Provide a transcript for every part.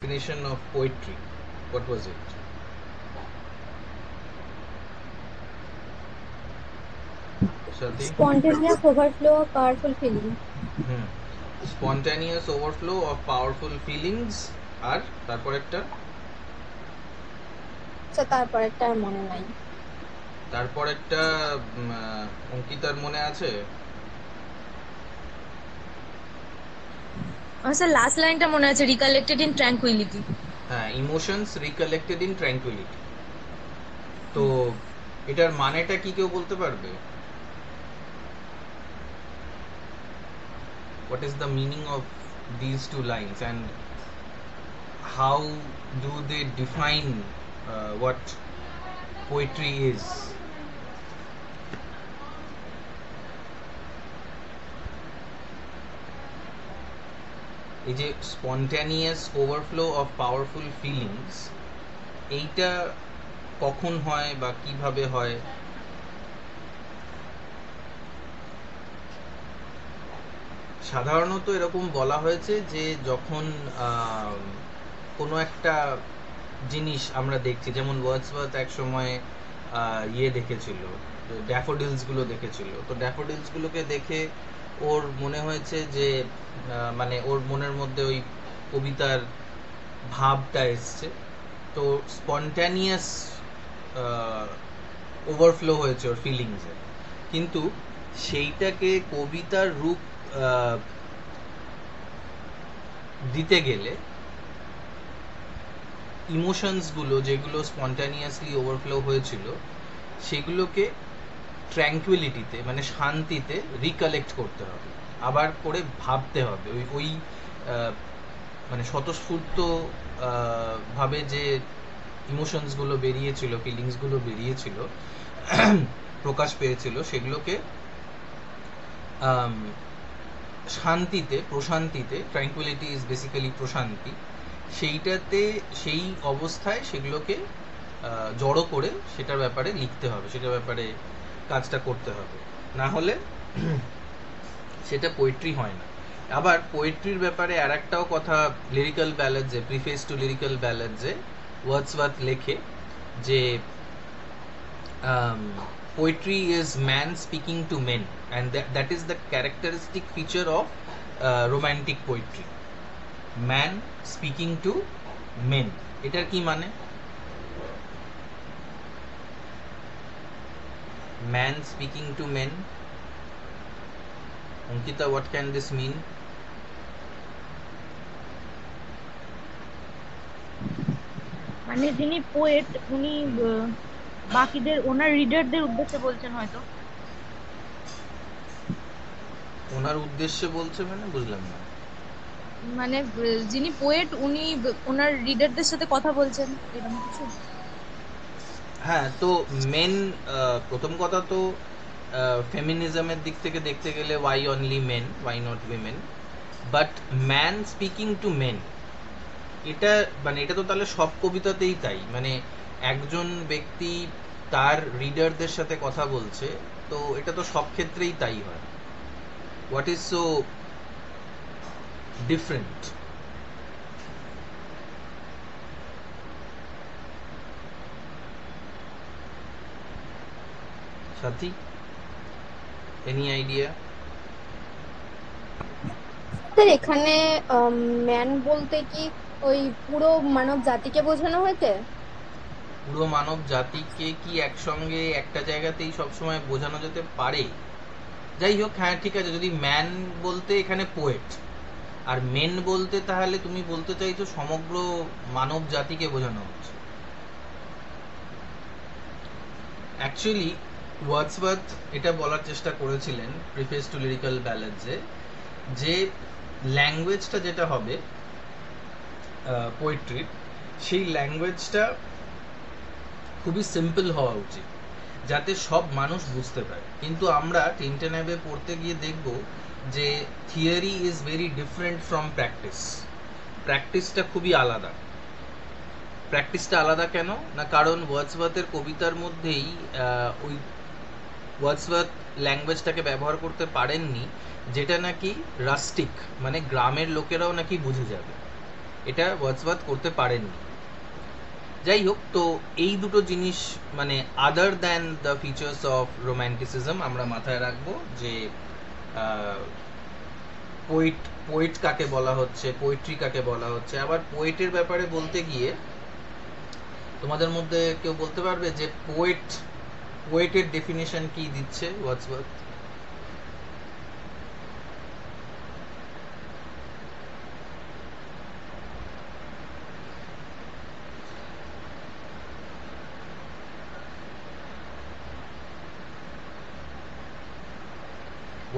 definition of poetry, what was it? Shati? Spontaneous overflow of powerful feeling. Spontaneous overflow of powerful feelings. আর তারপর একটা আচ্ছা, তারপর একটা আর মনে নাই। তারপর একটা অঙ্কিতার মনে আছে? স্যার লাস্ট লাইনটা মনে আছে, রিকালেক্টেড ইন ট্র্যাঙ্কুইলিটি। হ্যাঁ, ইমোশনস রিকালেক্টেড ইন ট্র্যাঙ্কুইলিটি। তো এটার মানেটা কি কেউ বলতে পারবে? What is the meaning of these two lines and how do they define what poetry is? এই যে spontaneous overflow of powerful feelings, এইটা কখন হয় বা কিভাবে হয়? সাধারণত এরকম বলা হয়েছে যে যখন কোনো একটা জিনিস আমরা দেখছি, যেমন ওয়ার্ডসওয়ার্থ এক সময় দেখেছিল, ড্যাফোডিলসগুলো দেখেছিল। তো ড্যাফোডিলসগুলোকে দেখে ওর মনে হয়েছে যে মানে ওর মনের মধ্যে ওই কবিতার ভাবটা এসছে। তো স্পন্টানিয়াস ওভারফ্লো হয়েছে ওর ফিলিংসে, কিন্তু সেইটাকে কবিতার রূপ দিতে গেলে ইমোশনসগুলো যেগুলো স্পন্টানিয়াসলি ওভারফ্লো হয়েছিল সেগুলোকে ট্র্যাঙ্কুইলিটিতে মানে শান্তিতে রিকালেক্ট করতে হবে, আবার করে ভাবতে হবে। ওই ওই মানে স্বতঃস্ফূর্ত ভাবে যে ইমোশনসগুলো বেরিয়েছিল, ফিলিংসগুলো বেরিয়েছিল, প্রকাশ পেয়েছিল, সেগুলোকে শান্তিতে, প্রশান্তিতে, ট্র্যাঙ্কুইলিটি ইজ বেসিক্যালি প্রশান্তি, সেইটাতে, সেই অবস্থায় সেগুলোকে জড়ো করে সেটার ব্যাপারে লিখতে হবে, সেটার ব্যাপারে কাজটা করতে হবে, না হলে সেটা পোয়েট্রি হয় না। আবার পোয়েট্রির ব্যাপারে আর একটাও কথা লিরিক্যাল ব্যালাডসে, প্রিফেস টু লিরিক্যাল ব্যালাডসে ওয়ার্ডসওয়ার্থ লেখে যে poetry is man speaking to men, and that is the characteristic feature of romantic poetry. Man speaking to men, এটার কি মানে? Man speaking to men, Ankita, what can this mean? মানে যিনি poet উনি বাকিদের, ওনার রিডারদের উদ্দেশ্যে বলছেন হয়তো। ওনার উদ্দেশ্যে বলছে মানে বুঝলাম না। মানে যিনি পোয়েট উনি ওনার রিডারদের সাথে কথা বলছেন, এরকম কিছু। হ্যাঁ, তো মেন, প্রথম কথা তো ফেমিনিজমের দিক থেকে দেখতে গেলে why only men, why not women, but man speaking to men, এটা মানে এটা তো তাহলে সব কবিতাতেই তাই, মানে একজন ব্যক্তি তার রিডারদের সাথে কথা বলছে, তো এটা তো সব ক্ষেত্রেই তাই হয়। What is so different? Sathi, any idea? Sir এখানে ম্যান বলতে কি ওই পুরো মানব জাতিকে বোঝানো হয়েছে? পুরো মানব জাতিকে কি একসঙ্গে একটা জায়গাতেই সবসময় বোঝানো যেতে পারে? যাই হোক, হ্যাঁ ঠিক আছে, যদি ম্যান বলতে এখানে পোয়েট, আর মেন বলতে তাহলে তুমি বলতে চাইছো সমগ্র মানব জাতিকে বোঝানো হচ্ছে। অ্যাকচুয়ালি ওয়ার্ডসওয়ার্থ এটা বলার চেষ্টা করেছিলেন প্রিফেস টু লিরিক্যাল ব্যালাডসে, যে ল্যাঙ্গুয়েজটা যেটা হবে পোয়েট্রির, সেই ল্যাঙ্গুয়েজটা খুবই সিম্পল হওয়া উচিত, যাতে সব মানুষ বুঝতে পারে। কিন্তু আমরা টেনটে ন্যাবে পড়তে গিয়ে দেখব যে theory is very different from practice. প্র্যাকটিসটা খুবই আলাদা। প্র্যাকটিসটা আলাদা কেন না, কারণ ওয়ার্ডসওয়ার্থের কবিতার মধ্যেই ওই ওয়ার্ডসওয়ার্থ ল্যাঙ্গুয়েজটাকে ব্যবহার করতে পারেননি, যেটা নাকি রাস্টিক, মানে গ্রামের লোকেরাও নাকি বুঝে যাবে। এটা ওয়ার্ডসওয়ার্থ করতে পারেননি। যাই হোক, তো এই দুটো জিনিস মানে other than the features of romanticism আমরা মাথায় রাখবো, যে পোয়েট কাকে বলা হচ্ছে, পোয়েট্রি কাকে বলা হচ্ছে। আবার পোয়েটের ব্যাপারে বলতে গিয়ে তোমাদের মধ্যে কেউ বলতে পারবে যে পোয়েটের ডেফিনেশন কি দিচ্ছে Wordsworth?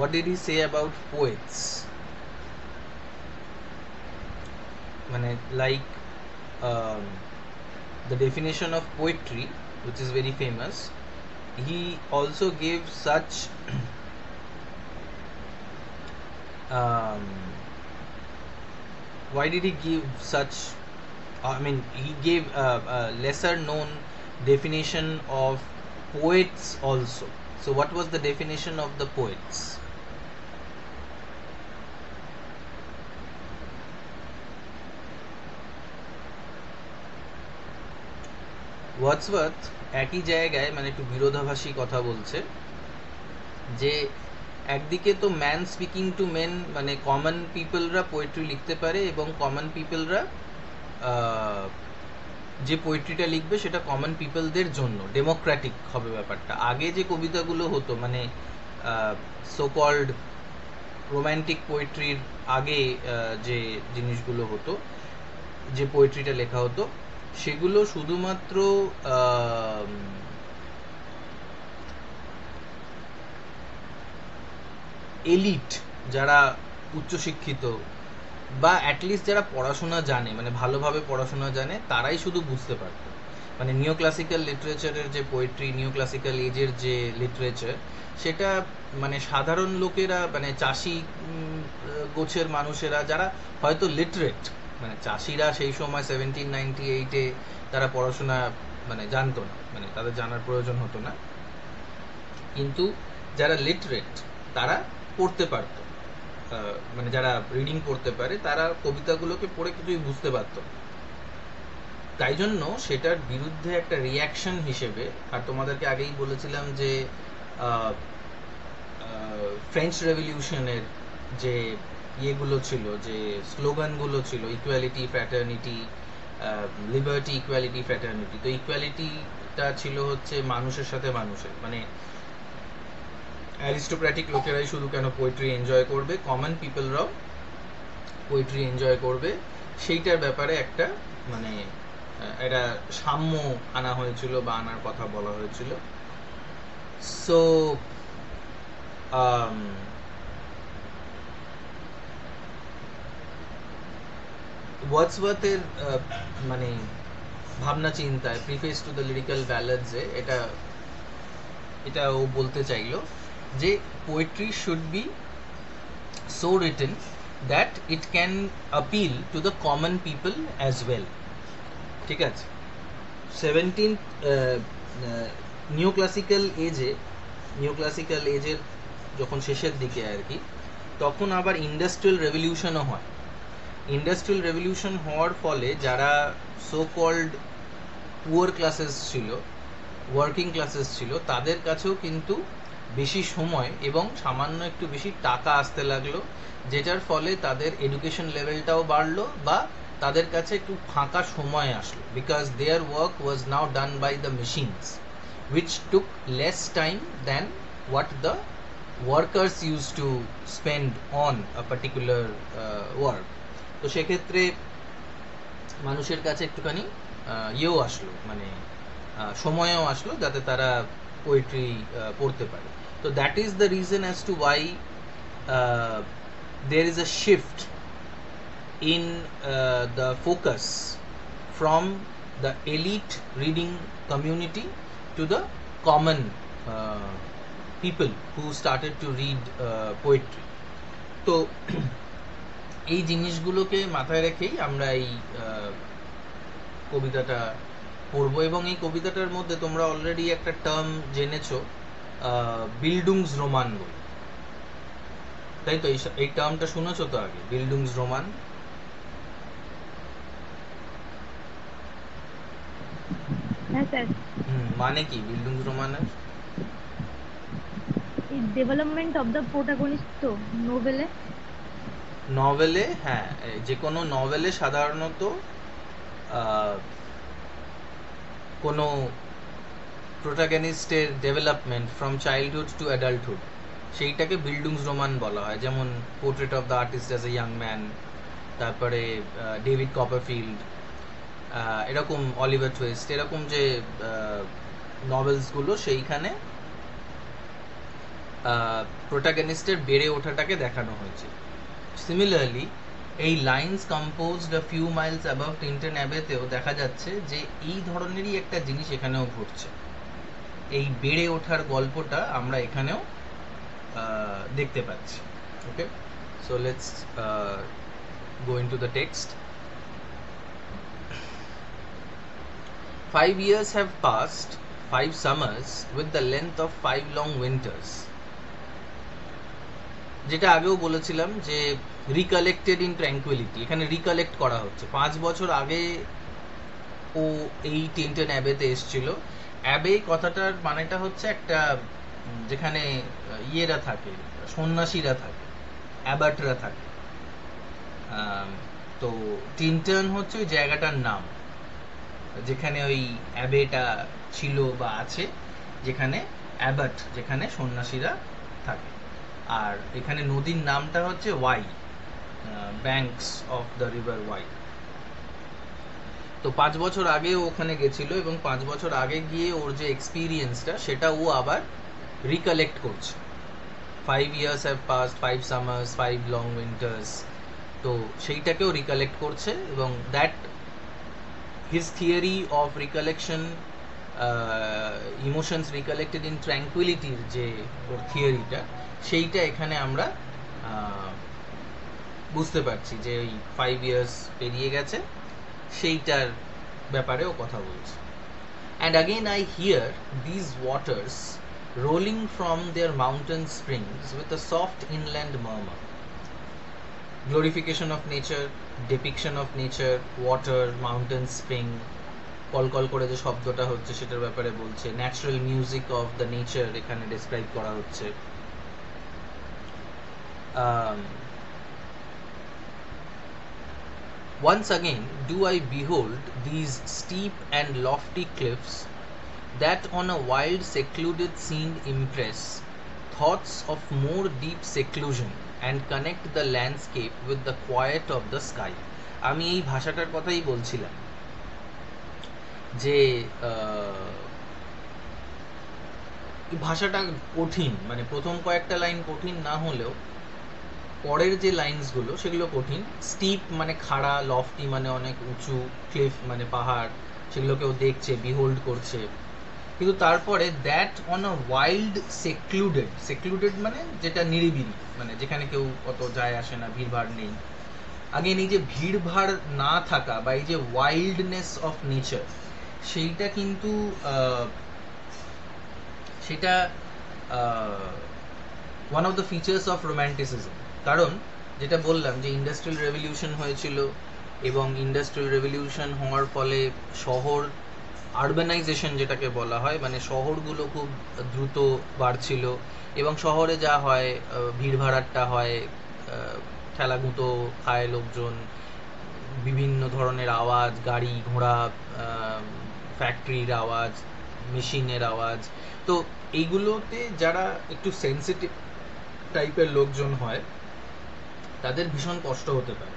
What did he say about poets? মানে like the definition of poetry, which is very famous, he also gave such why did he give such, I mean, he gave a lesser known definition of poets also. So what was the definition of the poets? Wordsworth একই জায়গায় মানে একটু বিরোধাভাসী কথা বলছে, যে একদিকে তো man speaking to main, মানে কমন পিপলরা পোয়েট্রি লিখতে পারে এবং কমন পিপলরা যে পোয়েট্রিটা লিখবে সেটা কমন পিপলদের জন্য, ডেমোক্রেটিক হবে ব্যাপারটা। আগে যে কবিতাগুলো হতো মানে সো কল্ড রোম্যান্টিক পোয়েট্রির আগে যে জিনিসগুলো হতো, যে পোয়েট্রিটা লেখা হতো, সেগুলো শুধুমাত্র এলিট, যারা উচ্চশিক্ষিত বা অ্যাটলিস্ট যারা পড়াশোনা জানে, মানে ভালোভাবে পড়াশোনা জানে, তারাই শুধু বুঝতে পারত। মানে নিও ক্লাসিক্যাল লিটারেচারের যে পোয়েট্রি, নিও ক্লাসিক্যাল এজের যে লিটারেচার, সেটা মানে সাধারণ লোকেরা, মানে চাষি গোছের মানুষেরা যারা হয়তো লিটারেট, মানে চাষিরা সেই সময় 1798-এ তারা পড়াশোনা মানে জানতো না, মানে তাদের জানার প্রয়োজন হতো না, কিন্তু যারা লিটারেট তারা পড়তে পারত, মানে যারা রিডিং পড়তে পারে তারা কবিতাগুলোকে পড়ে কিছুই বুঝতে পারত। তাই জন্য সেটার বিরুদ্ধে একটা রিয়াকশন হিসেবে, আর তোমাদেরকে আগেই বলেছিলাম যে ফ্রেঞ্চ রেভলিউশনের যে ইয়েগুলো ছিল, যে স্লোগানগুলো ছিল, equality, fraternity, liberty, equality, fraternity, তো ইকুয়ালিটিটা ছিল হচ্ছে মানুষের সাথে মানুষের, মানে অ্যারিস্টোক্র্যাটিক লোকেরাই শুধু কেন পোয়েট্রি এনজয় করবে, কমন পিপলরাও পোয়েট্রি এনজয় করবে, সেইটার ব্যাপারে একটা মানে একটা সাম্য আনা হয়েছিল বা আনার কথা বলা হয়েছিল। সো ওয়ার্ডসওয়ার্থের মানে ভাবনা চিন্তায় প্রিফেস টু দ্য লিরিক্যাল ব্যালাডসে এটা ও বলতে চাইলো যে poetry should be so written that it can appeal to the common people as well. ঠিক আছে, 17th নিও ক্লাসিক্যাল এজের যখন শেষের দিকে আর কি, তখন আবার ইন্ডাস্ট্রিয়াল রেভলিউশনও হয়। ইন্ডাস্ট্রিয়াল রেভলিউশন হওয়ার ফলে যারা সো কল্ড পুয়ার ক্লাসেস ছিল, ওয়ার্কিং ক্লাসেস ছিল, তাদের কাছেও কিন্তু বেশি সময় এবং সামান্য একটু বেশি টাকা আসতে লাগলো, যেটার ফলে তাদের এডুকেশন লেভেলটাও বাড়লো বা তাদের কাছে একটু ফাঁকা সময় আসলো, because their work was now done by the machines which took less time than what the workers used to spend on a particular work. তো সেক্ষেত্রে মানুষের কাছে একটুখানি ইয়েও আসলো, মানে সময়ও আসলো যাতে তারা পোয়েট্রি পড়তে পারে। তো that is the reason as to why there is a shift in the focus from the elite reading community to the common people who started to read poetry. তো এই জিনিসগুলোকে মাথায় রেখেই আমরা এই কবিতাটা পড়বো, এবং এই কবিতাটার মধ্যে তোমরা অলরেডি একটা টার্ম জেনেছো, বিল্ডুংস রোমান বলে, তাই তো? এই টার্মটা শুনেছো তো আগে, বিল্ডুংস রোমান। হ্যাঁ স্যার, মানে কি বিল্ডুংসরোমানের? এই ডেভেলপমেন্ট অফ দ্য প্রোটাগনিস্ট তো নোভেলে। নভেলে, হ্যাঁ, যে কোনো নভেলে সাধারণত আহ, কোনো প্রোটাগনিস্টের development from childhood to adulthood সেইটাকে বিল্ডুংসরোমান বলা হয়। যেমন portrait of the artist as a young man, তারপরে ডেভিড কপারফিল্ড, এরকম অলিভার টুইস্ট, এরকম যে নভেলসগুলো, সেইখানে প্রোটাগনিস্টের বেড়ে ওঠাটাকে দেখানো হয়েছে। সিমিলারলি এই lines composed a few miles above Tintern অ্যাবেতেও দেখা যাচ্ছে যে এই ধরনেরই একটা জিনিস এখানেও ঘটছে। এই বেড়ে ওঠার গল্পটা আমরা এখানেও দেখতে পাচ্ছি। Okay, so let's go into the text. 5 years have passed, 5 summers with the length of 5 long winters. যেটা আগেও বলেছিলাম যে রিকালেক্টেড ইন ট্র্যাঙ্কুইলিটি, এখানে রিকালেক্ট করা হচ্ছে। 5 বছর আগে ও এই টিন্টন অ্যাবেতে এসেছিল। অ্যাবে কথাটার মানেটা হচ্ছে একটা যেখানে ইয়েরা থাকে, সন্ন্যাসীরা থাকে, অ্যাবাটরা থাকে। তো টিন্টন হচ্ছে ওই জায়গাটার নাম যেখানে ওই অ্যাবেটা ছিল বা আছে, যেখানে অ্যাবাট, যেখানে সন্ন্যাসীরা থাকে। আর এখানে নদীর নামটা হচ্ছে Wye, banks of the river Wye. তো 5 বছর আগে ও ওখানে গেছিল এবং 5 বছর আগে গিয়ে ওর যে এক্সপিরিয়েন্সটা সেটা ও আবার রিকালেক্ট করছে। 5 years have passed, 5 summers, 5 long winters, তো সেইটাকেও রিকালেক্ট করছে। এবং that his theory of recollection, emotions recollected in ট্র্যাঙ্কুইলিটির যে ওর থিওরিটা, সেইটা এখানে আমরা বুঝতে পারছি যে ওই 5 years পেরিয়ে গেছে, সেইটার ব্যাপারেও কথা বলছে। And again I hear these waters rolling from their mountain springs with a soft inland murmur. Glorification of nature, depiction of nature, water, mountain spring, কলকল করে যে শব্দটা হচ্ছে সেটার ব্যাপারে বলছে। Natural music of the nature এখানে ডেসক্রাইব করা হচ্ছে। Once again do I behold these steep and lofty cliffs that on a wild secluded scene impress thoughts of more deep seclusion and connect the landscape with the quiet of the sky. আমি এই ভাষাটার কথাই বলছিলাম যে ভাষাটা কঠিন, মানে প্রথম কয়েকটা লাইন কঠিন না হলেও পরের যে লাইন্সগুলো সেগুলো কঠিন। স্টিপ মানে খাড়া, লফটি মানে অনেক উঁচু, ক্লিফ মানে পাহাড়, সেগুলোকেও দেখছে, বিহোল্ড করছে। কিন্তু তারপরে that on a wild secluded, secluded মানে যেটা নিরিবিলি, মানে যেখানে কেউ অত যায় আসে না, ভিড়ভাড় নেই। আগেন এই যে ভিড়ভাড় না থাকা বা এই যে ওয়াইল্ডনেস অফ নেচার, সেইটা কিন্তু সেটা one of the features of romanticism. কারণ যেটা বললাম যে ইন্ডাস্ট্রিয়াল রেভলিউশন হয়েছিল এবং ইন্ডাস্ট্রিয়াল রেভলিউশন হওয়ার ফলে শহর আরবানাইজেশন যেটাকে বলা হয়, মানে শহরগুলো খুব দ্রুত বাড়ছিল এবং শহরে যা হয় ভিড়ভাড়াট্টা হয়, খেলাগুঁতো খায় লোকজন, বিভিন্ন ধরনের আওয়াজ, গাড়ি ঘোড়া, ফ্যাক্টরির আওয়াজ, মেশিনের আওয়াজ। তো এইগুলোতে যারা একটু সেন্সিটিভ টাইপের লোকজন হয় তাদের ভীষণ কষ্ট হতে পারে।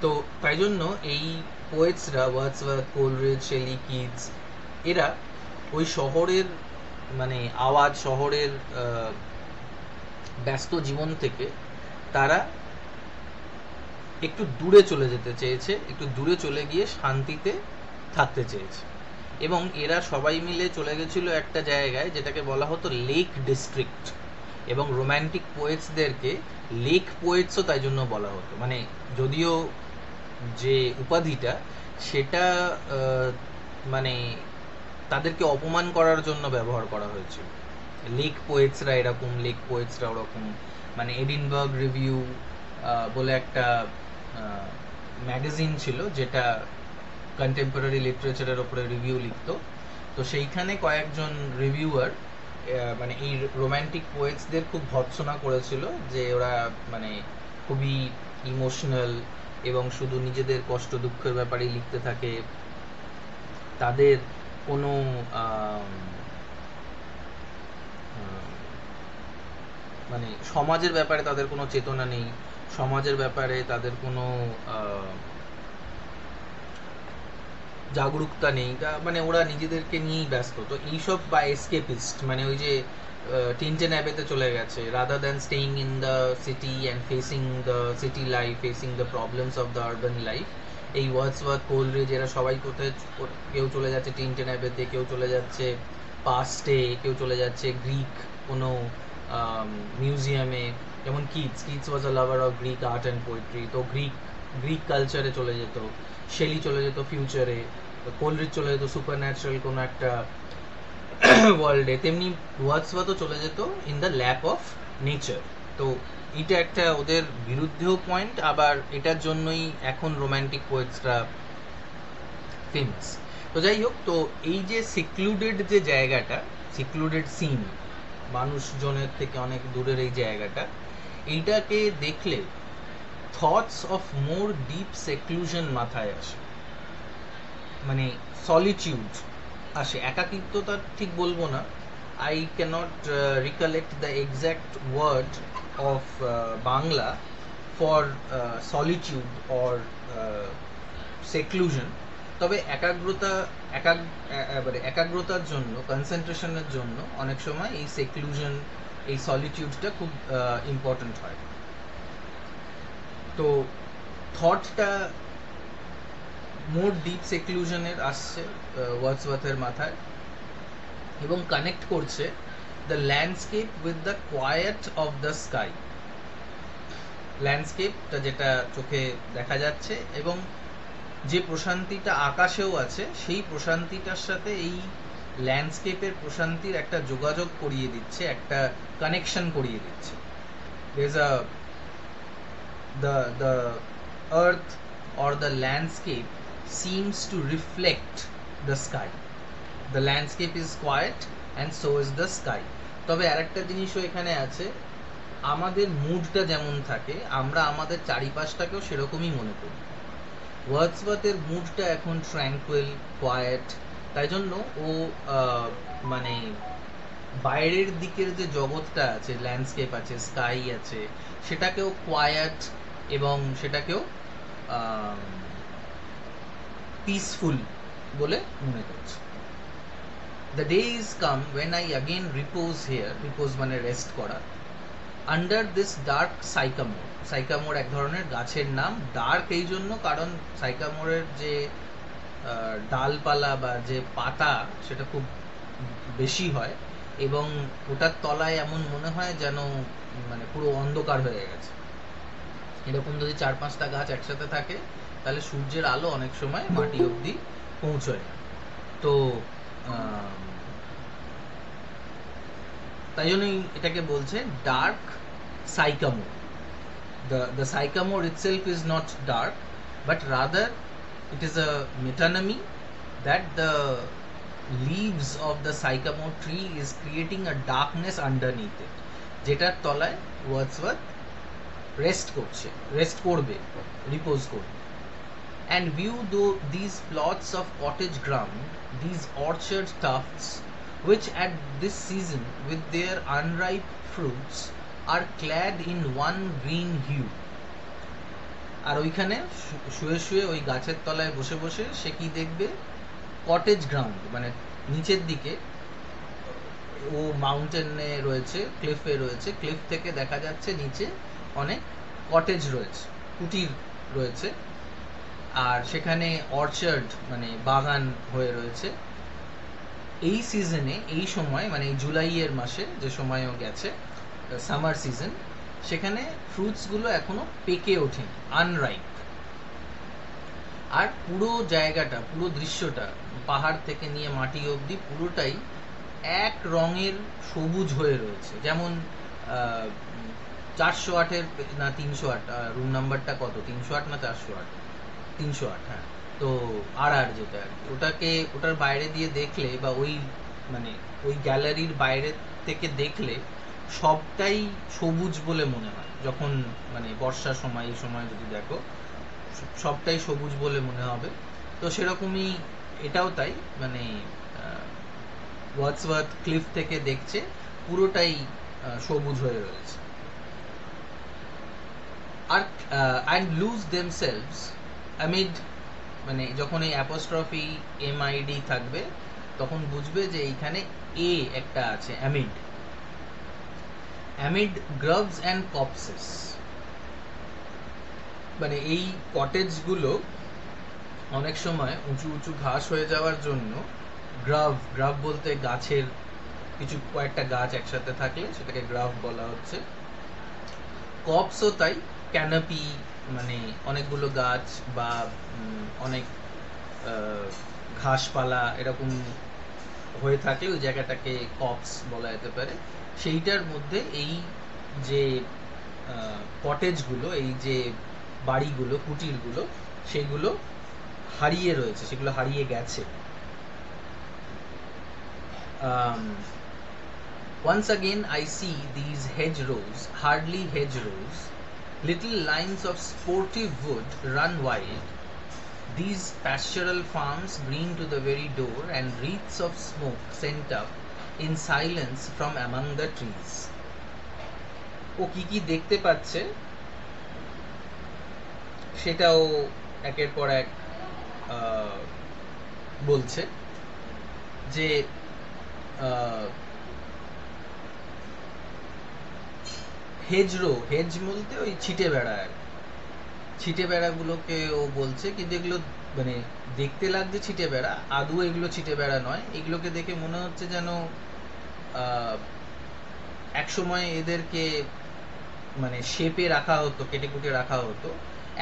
তো তাই জন্য এই পোয়েটসরা, ওয়ার্ডসওয়ার্থ, কোলরিজ, শেলি, কিটস, এরা ওই শহরের মানে আওয়াজ, শহরের ব্যস্ত জীবন থেকে তারা একটু দূরে চলে যেতে চেয়েছে, একটু দূরে চলে গিয়ে শান্তিতে থাকতে চেয়েছে। এবং এরা সবাই মিলে চলে গেছিল একটা জায়গায় যেটাকে বলা হতো লেক ডিস্ট্রিক্ট, এবং রোম্যান্টিক পোয়েটসদেরকে লেক পোয়েটসও তাই জন্য বলা হতো। মানে যদিও যে উপাধিটা সেটা মানে তাদেরকে অপমান করার জন্য ব্যবহার করা হয়েছিল। লেক পোয়েটসরা এরকম, লেক পোয়েটসরা ওরকম। মানে এডিনবার্গ রিভিউ বলে একটা ম্যাগাজিন ছিল যেটা কন্টেম্পোরারি লিটারেচারের ওপরে রিভিউ লিখতো। তো সেইখানে কয়েকজন রিভিউয়ার মানে এই রোম্যান্টিক পোয়েটসদের খুব ভর্ৎসনা করেছিল যে ওরা মানে খুবই ইমোশনাল এবং শুধু নিজেদের কষ্ট দুঃখের ব্যাপারেই লিখতে থাকে, তাদের কোনো মানে সমাজের ব্যাপারে তাদের কোনো চেতনা নেই, সমাজের ব্যাপারে তাদের কোনো জাগরুকতা নেই, মানে ওরা নিজেদেরকে নিয়েই ব্যস্ত। তো এইসব বা এসকেপিস্ট, মানে ওই যে টিনটেন অ্যাবেতে চলে গেছে, rather than staying in the city and facing the city life, facing the problems of the urban life. এই ওয়ার্ডসওয়ার্থ, কোলরিজ, এরা সবাই কোথায়, কেউ চলে যাচ্ছে টিনটেন অ্যাবেতে, কেউ চলে যাচ্ছে পাস্টে, কেউ চলে যাচ্ছে গ্রিক কোনো মিউজিয়ামে, যেমন Keats was a lover of Greek art and poetry, তো গ্রিক কালচারে চলে যেত। শেলি চলে যেত ফিউচারে, কোলরিজ চলে যেত সুপার ন্যাচারাল কোনো একটা ওয়ার্ল্ডে, তেমনি ওয়ার্ডসওয়ার্থও চলে যেত in the lap of nature. তো এটা একটা ওদের বিরুদ্ধেও পয়েন্ট, আবার এটার জন্যই এখন রোম্যান্টিক পোয়েটসরা ফেমাস। তো যাই হোক, তো এই যে সিক্লুডেড যে জায়গাটা, সিক্লুডেড সিন, মানুষজনের থেকে অনেক দূরের এই জায়গাটা, এইটাকে দেখলে thoughts of more deep seclusion মাথায় আসে, মানে সলিটিউড আসে। একাকিত্বতা ঠিক বলবো না, I can't recollect the exact word of Bangla for solitude or seclusion, তবে একাগ্রতার জন্য, কনসেন্ট্রেশনের জন্য অনেক সময় এই সেক্লুশন, এই সলিটিউডটা খুব ইম্পর্টেন্ট হয়। তো থটটা মোর ডিপ সেক্লুশনের আসছে ওয়ার্ডসওয়ার্থের মাথায়, এবং কানেক্ট করছে the landscape with the quiet of the sky. ল্যান্ডস্কেপটা যেটা চোখে দেখা যাচ্ছে এবং যে প্রশান্তিটা আকাশেও আছে, সেই প্রশান্তিটার সাথে এই ল্যান্ডস্কেপের প্রশান্তির একটা যোগাযোগ করিয়ে দিচ্ছে, একটা কানেকশন করিয়ে দিচ্ছে। The earth or the landscape seems to reflect the sky. The landscape is quiet and so is the sky. তবে আরেকটা জিনিসও এখানে আছে, আমাদের মুডটা যেমন থাকে, আমরা আমাদের চারিপাশটাকেও সেরকমই মনে করি। ওয়ার্ডসওয়ার্থের মুডটা এখন ট্র্যাঙ্কুয়েল, কোয়াইট, তাই জন্য ও মানে বাইরের দিকের যে জগৎটা আছে, ল্যান্ডস্কেপ আছে, স্কাই আছে, সেটাকেও কোয়াইট এবং সেটাকেও পিসফুল বলে মনে করছে। The day is come when I again repose here, repose মানে রেস্ট করা, under this dark sycamore. Sycamore এক ধরনের গাছের নাম, ডার্ক এই জন্য কারণ সাইকামোরের যে ডালপালা বা যে পাতা সেটা খুব বেশি হয় এবং ওটার তলায় এমন মনে হয় যেন মানে পুরো অন্ধকার হয়ে গেছে। এরকম যদি 4-5টা গাছ একসাথে থাকে তাহলে সূর্যের আলো অনেক সময় মাটি অবধি পৌঁছয় না। তো তাই জন্যই এটাকে বলছে dark sycamore. The sycamore itself is not dark, but rather it is a metonymy that the leaves of the sycamore tree is creating a darkness underneath it, যেটার তলায় ওয়ার্ডসওয়ার্থ রেস্ট করবে, রিপোজ করবে। And view though these plots of cottage ground, these orchard tufts, which at this season with their unripe fruits are clad in one green hue. আর ওইখানে শুয়ে শুয়ে ওই গাছের তলায় বসে বসে সে কি দেখবে, কটেজ গ্রাউন্ড মানে নিচের দিকে, ও মাউন্টেনে রয়েছে, ক্লিফে রয়েছে, ক্লিফ থেকে দেখা যাচ্ছে নিচে অনেক কটেজ রয়েছে, কুটির রয়েছে, আর সেখানে অর্চার্ড মানে বাগান হয়ে রয়েছে। এই সিজনে, এই সময় মানে জুলাইয়ের মাসে যে সময়ও গেছে, সামার সিজন, সেখানে ফ্রুটসগুলো এখনো পেকে ওঠেনি, আনরাইপ। আর পুরো জায়গাটা, পুরো দৃশ্যটা পাহাড় থেকে নিয়ে মাটি অবধি পুরোটাই এক রঙের সবুজ হয়ে রয়েছে। যেমন 408-এর না 308, রুম নাম্বারটা কত, 308 না 408? 308, হ্যাঁ। তো আর যেটা আর কি, ওটার বাইরে দিয়ে দেখলে বা ওই মানে ওই গ্যালারির বাইরে থেকে দেখলে সবটাই সবুজ বলে মনে হয়, যখন মানে বর্ষার সময় এই সময় যদি দেখো সবটাই সবুজ বলে মনে হবে। তো সেরকমই এটাও তাই, মানে ওয়ার্ডসওয়ার্থ ক্লিফ থেকে দেখছে পুরোটাই সবুজ হয়ে রয়েছে। আর অ্যান্ড লুজ দেমসেলভস অ্যামিড, মানে যখন এই অ্যাপোস্ট্রফি MID থাকবে তখন বুঝবে যে এইখানে এ একটা আছে, অ্যামিড। অ্যামিড গ্রাভস অ্যান্ড কপসেস, মানে এই কটেজগুলো অনেক সময় উঁচু উঁচু ঘাস হয়ে যাওয়ার জন্য গ্রাভ বলতে গাছের কয়েকটা গাছ একসাথে থাকলে সেটাকে গ্রাভ বলা হচ্ছে। কপসও তাই, ক্যানাপি মানে অনেকগুলো গাছ বা অনেক ঘাসপালা এরকম হয়ে থাকে, ওই জায়গাটাকে কপস বলা যেতে পারে। সেইটার মধ্যে এই যে কটেজগুলো, এই যে বাড়িগুলো, কুটিরগুলো, সেগুলো হারিয়ে রয়েছে, সেগুলো হারিয়ে গেছে। Once again I see these hedgerows, hardly hedgerows, little lines of sportive wood run wild, these pastoral farms green to the very door, and wreaths of smoke sent up in silence from among the trees. ও কি দেখতে পাচ্ছে সেটাও একের পর এক বলছে, যে hedge বলতে ওই ছিটে বেড়াগুলোকে ও বলছে, কিন্তু এগুলো মানে দেখতে লাগছে ছিটে বেড়া, আদৌ এগুলো ছিটে বেড়া নয়। এগুলোকে দেখে মনে হচ্ছে যেন এক সময় এদেরকে মানে শেপে রাখা হতো, কেটে কুটে রাখা হতো,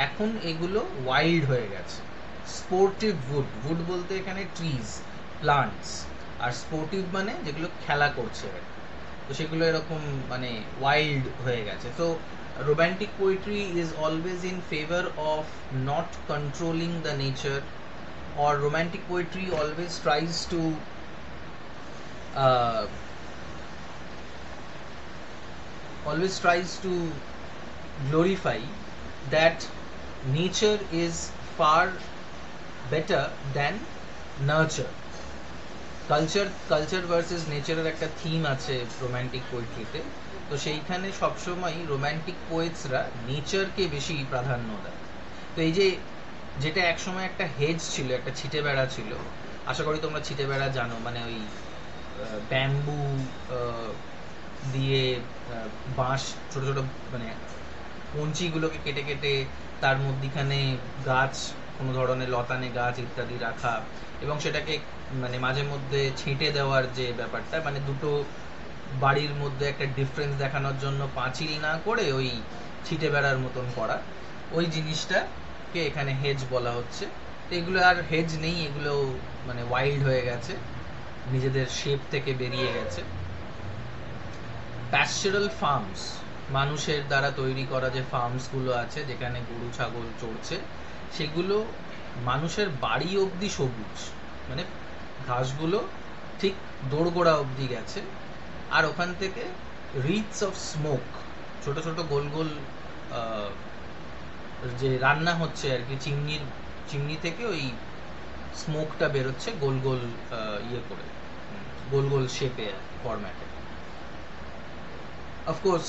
এখন এগুলো ওয়াইল্ড হয়ে গেছে। স্পোর্টিভ উড বলতে এখানে ট্রিজ, প্লান্টস, আর স্পোর্টিভ মানে যেগুলো খেলা করছে, তো সেগুলো এরকম মানে ওয়াইল্ড হয়ে গেছে। তো romantic poetry is always in favor of not controlling the nature, or romantic poetry always tries to glorify that nature is far better than nurture. Culture versus নেচারের একটা থিম আছে রোম্যান্টিক পোয়েট্রিতে, তো সেইখানে সবসময় রোম্যান্টিক পোয়েটসরা নেচারকে বেশি প্রাধান্য দেয়। তো এই যে যেটা একসময় একটা হেজ ছিল, একটা ছিটে বেড়া ছিল, আশা করি তোমরা ছিটে বেড়া জানো, মানে ওই ব্যাম্বু দিয়ে বাঁশ ছোট ছোট মানে কঞ্চিগুলোকে কেটে কেটে তার মধ্যিখানে গাছ, কোনো ধরনের লতানে গাছ ইত্যাদি রাখা, এবং সেটাকে মানে মাঝে মধ্যে ছেঁটে দেওয়ার যে ব্যাপারটা, মানে দুটো বাড়ির মধ্যে একটা ডিফারেন্স দেখানোর জন্য পাঁচিল না করে ওই ছিটে বেড়ার মতন করা, ওই জিনিসটাকে এখানে হেজ বলা হচ্ছে। তো এগুলো আর হেজ নেই, এগুলো মানে ওয়াইল্ড হয়ে গেছে, নিজেদের শেপ থেকে বেরিয়ে গেছে। প্যাস্টোরাল ফার্মস, মানুষের দ্বারা তৈরি করা যে ফার্মসগুলো আছে যেখানে গরু ছাগল চড়ছে, সেগুলো মানুষের বাড়ি অবধি সবুজ, মানে ঘাসগুলো ঠিক দোরগোড়া অবধি গেছে। আর ওখান থেকে রিডস অফ স্মোক, ছোট ছোট গোল গোল যে রান্না হচ্ছে আর কি, চিমনি থেকে ওই স্মোকটা বেরোচ্ছে গোল গোল ইয়ে করে, গোল গোল শেপে, ফরম্যাটে। অফকোর্স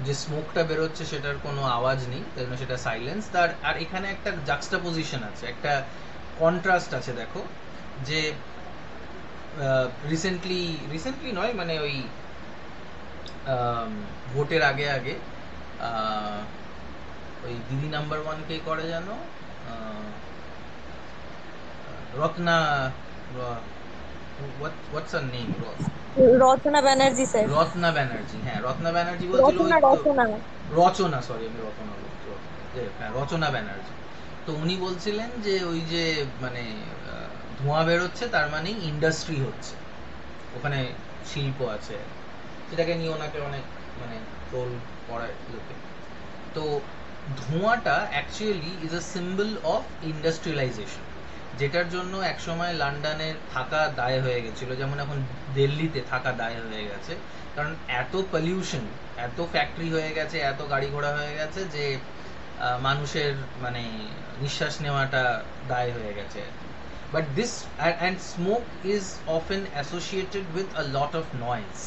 যে স্মোকটা বেরোচ্ছে সেটার কোনো আওয়াজ নেই, তাই জন্য সেটা সাইলেন্স। আর এখানে একটা জাক্সটাপোজিশন আছে, একটা কন্ট্রাস্ট আছে। দেখো যে রিসেন্টলি নয়, মানে ওই ভোটের আগে ওই দিদি নাম্বার 1 কে করে জানো, রত্না, হোয়াটস হার নেম, রচনা ব্যানার্জি স্যার। রত্না ব্যানার্জি, হ্যাঁ রত্না ব্যানার্জি বলছিল, রচনা, সরি আমি রচনা বলছি, হ্যাঁ রচনা ব্যানার্জি। তো উনি বলছিলেন যে ওই যে মানে ধোঁয়া বেরোচ্ছে তার মানে ইন্ডাস্ট্রি হচ্ছে, ওখানে শিল্প আছে, সেটাকে নিয়ে ওনাকে অনেক মানে ট্রোল করায় লোকে। তো ধোঁয়াটা actually is a symbol of industrialisation, যেটার জন্য একসময় লন্ডনের থাকা দায় হয়ে গেছিল, যেমন এখন দিল্লিতে থাকা দায় হয়ে গেছে, কারণ এত পলিউশন, এত ফ্যাক্টরি হয়ে গেছে, এত গাড়ি ঘোড়া হয়ে গেছে যে মানুষের মানে নিঃশ্বাস নেওয়াটা দায় হয়ে গেছে। But this and smoke is often associated with a lot of noise,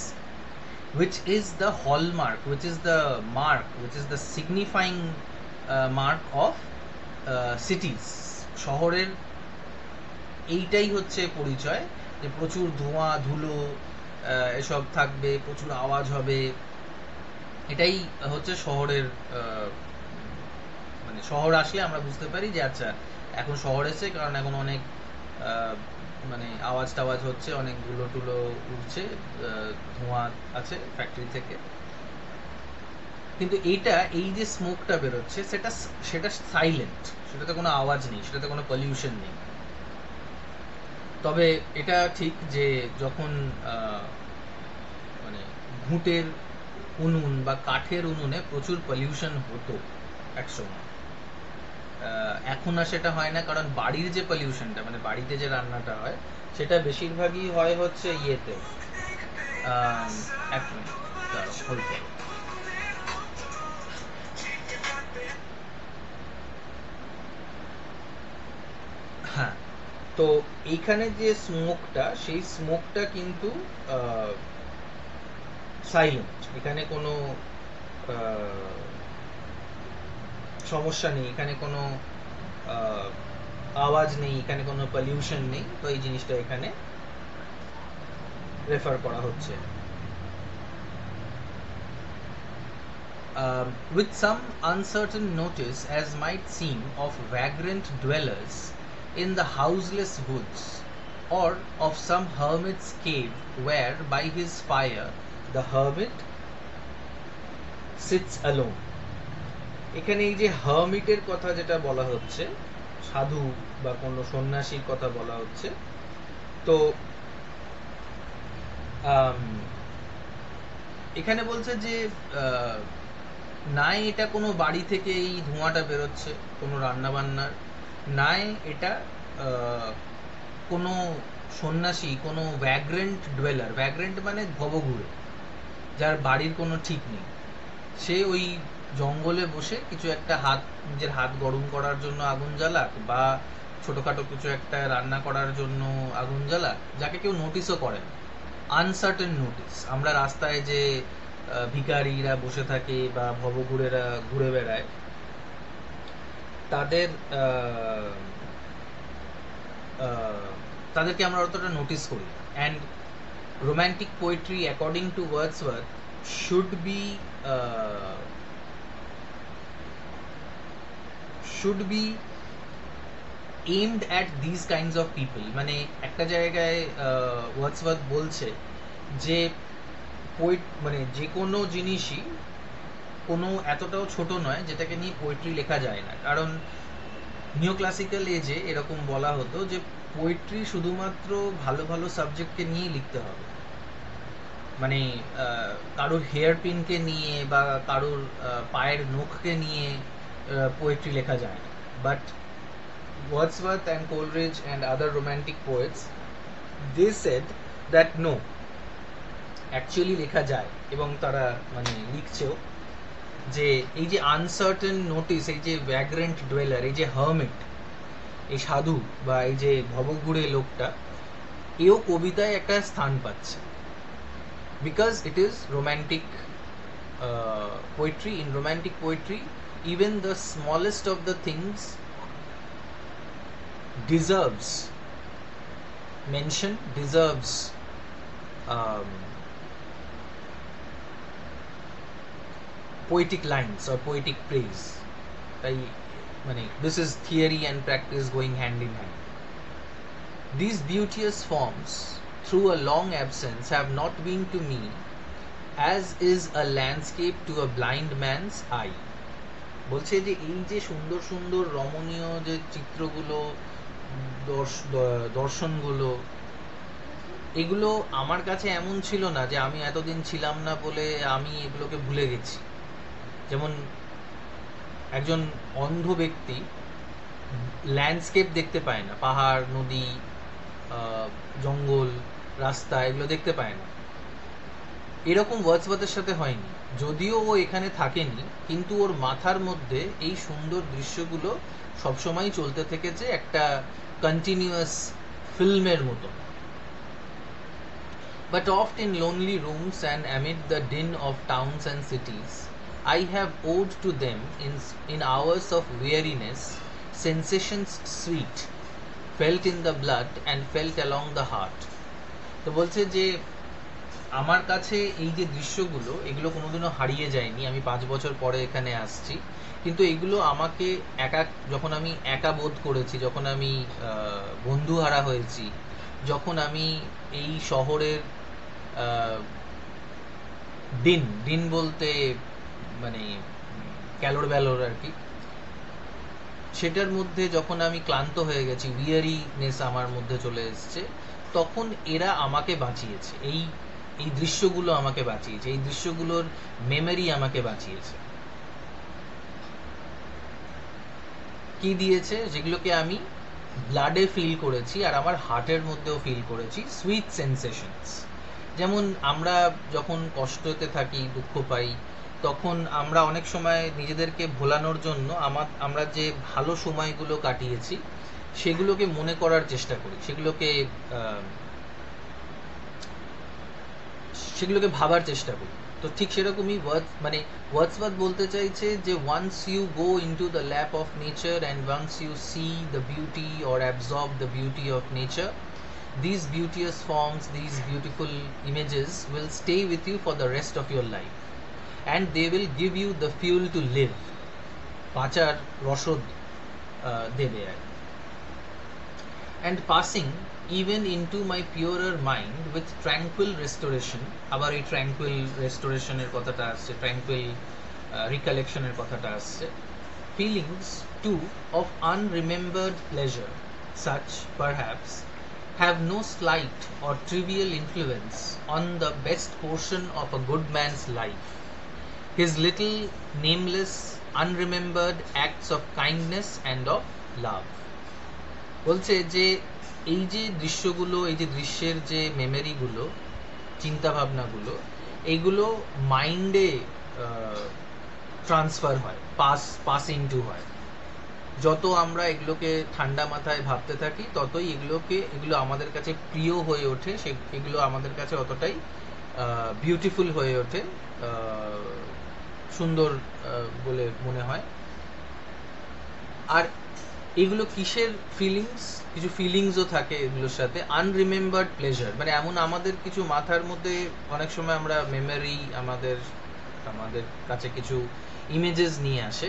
which is the hallmark, which is the mark, which is the signifying mark of cities. শহরের এইটাই হচ্ছে পরিচয়, যে প্রচুর ধোঁয়া ধুলো এসব থাকবে, প্রচুর আওয়াজ হবে, এটাই হচ্ছে শহরের মানে শহর আসলে আমরা বুঝতে পারি যে আচ্ছা এখন শহর এসে, কারণ এখন অনেক মানে আওয়াজ টাওয়াজ হচ্ছে, অনেক ধুলো টুলো উঠছে, ধোঁয়া আছে ফ্যাক্টরি থেকে। কিন্তু এইটা, এই যে স্মোকটা বেরোচ্ছে, সেটা সাইলেন্ট, সেটাতে কোনো আওয়াজ নেই, সেটাতে কোনো পলিউশন নেই। তবে এটা ঠিক যে যখন মানে ঘুঁটের উনুন বা কাঠের উনুনে প্রচুর পলিউশন হতো একসময়, এখন আর সেটা হয় না, কারণ বাড়ির যে পলিউশনটা, মানে বাড়িতে যে রান্নাটা হয়, সেটা বেশিরভাগই হয় হচ্ছে ইয়েতে, এক মিনিট দাঁড়াও, hold করো। হ্যাঁ, তো এইখানে যে স্মোকটা, সেই স্মোকটা কিন্তু সাইলেন্ট, এখানে কোনো সমস্যা নেই, এখানে কোনো আওয়াজ নেই, এখানে কোনো পলিউশন নেই, তো এই জিনিসটা এখানে রেফার করা হচ্ছে। With some uncertain notice, as might seem, of vagrant dwellers in the houseless woods, or of some hermit's cave, where by his fire the hermit sits alone. এখানে এই যে হার্মিটের কথা যেটা বলা হচ্ছে, সাধু বা কোনো সন্ন্যাসীর কথা বলা হচ্ছে, তো এখানে বলছে যে নাই এটা কোনো বাড়ি থেকে এই ধোঁয়াটা বেরোচ্ছে, কোনো রান্না বান্নার, নাই এটা কোনো সন্ন্যাসী, কোনো ভ্যাগ্রেন্ট ডুয়েলার, ভ্যাগ্রেন্ট মানে ভবঘুরে, যার বাড়ির কোনো ঠিক নেই, সে ওই জঙ্গলে বসে কিছু একটা নিজের হাত গরম করার জন্য আগুন জ্বালাক, বা ছোটখাটো কিছু একটা রান্না করার জন্য আগুন জ্বালাক, যাকে কেউ নোটিসও করে না। আনসার্টেন নোটিস, আমরা রাস্তায় যে ভিখারিরা বসে থাকে বা ভবঘুরেরা ঘুরে বেড়ায়, তাদেরকে আমরা অতটা নোটিস করি। And romantic poetry, according two Wordsworth, should be aimed at these kinds of people. মানে একটা জায়গায় ওয়ার্ডসওয়ার্থ বলছে যে মানে যে কোনো জিনিসই কোনো এতটাও ছোট নয় যেটাকে নিয়ে পোয়েট্রি লেখা যায় না, কারণ নিও ক্লাসিক্যাল এজে এরকম বলা হতো যে পোয়েট্রি শুধুমাত্র ভালো ভালো সাবজেক্টকে নিয়েই লিখতে হবে, মানে কারোর হেয়ার পিনকে নিয়ে বা কারোর পায়ের নখকে নিয়ে পোয়েট্রি লেখা যায় না। But Wordsworth and Coleridge and other romantic poets, they said that no, actually লেখা যায়, এবং তারা মানে লিখছেও যে এই যে আনসার্টেন নোটিস, এই যে ভ্যাগ্রেন্ট ডুয়েলার, এই যে হার্মিট, এই সাধু বা এই যে ভবঘুরে লোকটা, এও কবিতায় একটা স্থান পাচ্ছে, because it is romantic poetry. In romantic poetry, even the smallest of the things deserves mention, deserves poetic lines or poetic praise. তাই মানে this is theory and practice going hand in hand. These beauteous forms, through a long absence, have not been to me as is a landscape to a blind man's eye. বলছে যে এই যে সুন্দর সুন্দর রমণীয় যে চিত্রগুলো, দর্শনগুলো, এগুলো আমার কাছে এমন ছিল না যে আমি এতদিন ছিলাম না বলে আমি এগুলোকে ভুলে গেছি। যেমন একজন অন্ধ ব্যক্তি ল্যান্ডস্কেপ দেখতে পায় না, পাহাড়, নদী, জঙ্গল, রাস্তা, এগুলো দেখতে পায় না। এরকম ওয়ার্ডসওয়ার্থের সাথে হয়নি, যদিও ও এখানে থাকেনি, কিন্তু ওর মাথার মধ্যে এই সুন্দর দৃশ্যগুলো সবসময় চলতে থেকেছে একটা কন্টিনিউয়াস ফিল্মের মতো। But oft in lonely rooms and amid the din of towns and cities, I have owed to them in hours of weariness sensations sweet, felt in the blood and felt along the heart. তো বলছে যে আমার কাছে এই যে দৃশ্যগুলো, এগুলো কোনোদিনও হারিয়ে যায়নি। আমি 5 বছর পরে এখানে আসছি, কিন্তু এগুলো আমাকে যখন আমি একা বোধ করেছি, যখন আমি বন্ধুহারা হয়েছি, যখন আমি এই শহরের দিন বলতে মানে ক্যালোর ব্যালোর আর কি, সেটার মধ্যে যখন আমি ক্লান্ত হয়ে গেছি, উইয়ারিনেস আমার মধ্যে চলে এসছে, তখন এরা আমাকে বাঁচিয়েছে। এই দৃশ্যগুলো আমাকে বাঁচিয়েছে, এই দৃশ্যগুলোর মেমোরি আমাকে বাঁচিয়েছে। কি দিয়েছে? যেগুলোকে আমি ব্লাডে ফিল করেছি আর আমার হার্টের মধ্যেও ফিল করেছি, সুইট সেন্সেশনস। যেমন আমরা যখন কষ্টতে থাকি, দুঃখ পাই, তখন আমরা অনেক সময় নিজেদেরকে ভোলানোর জন্য আমরা যে ভালো সময়গুলো কাটিয়েছি সেগুলোকে মনে করার চেষ্টা করি, সেগুলোকে ভাবার চেষ্টা করি। তো ঠিক সেরকমই ওয়ার্ডসওয়ার্থ বলতে চাইছে যে once you go into the lap of nature and once you see the beauty or absorb the beauty of nature, these beauteous forms, these beautiful images will stay with you for the rest of your life and they will give you the fuel to live, বাঁচার রসদ দেবে আর। and passing even into my purer mind with tranquil restoration, আবার এই tranquil restoration এর কথাটা আসছে, tranquil recollection এর কথাটা আসছে, feelings too of unremembered pleasure, such perhaps have no slight or trivial influence on the best portion of a good man's life, his little nameless unremembered acts of kindness and of love. বলছে যে এই যে দৃশ্যগুলো, এই যে দৃশ্যের যে মেমোরিগুলো, চিন্তা ভাবনাগুলো, এইগুলো মাইন্ডে ট্রান্সফার হয়, পাসিং টু হয়। যত আমরা এগুলোকে ঠান্ডা মাথায় ভাবতে থাকি, ততই এগুলো আমাদের কাছে প্রিয় হয়ে ওঠে, এগুলো আমাদের কাছে অতটাই বিউটিফুল হয়ে ওঠে, সুন্দর বলে মনে হয়। আর এগুলো কিসের ফিলিংস? কিছু ফিলিংসও থাকে এগুলোর সাথে। আনরিমেম্বার্ড প্লেজার, মানে এমন আমাদের কিছু মাথার মধ্যে অনেক সময় আমরা মেমোরি, আমাদের কাছে কিছু ইমেজেস নিয়ে আসে,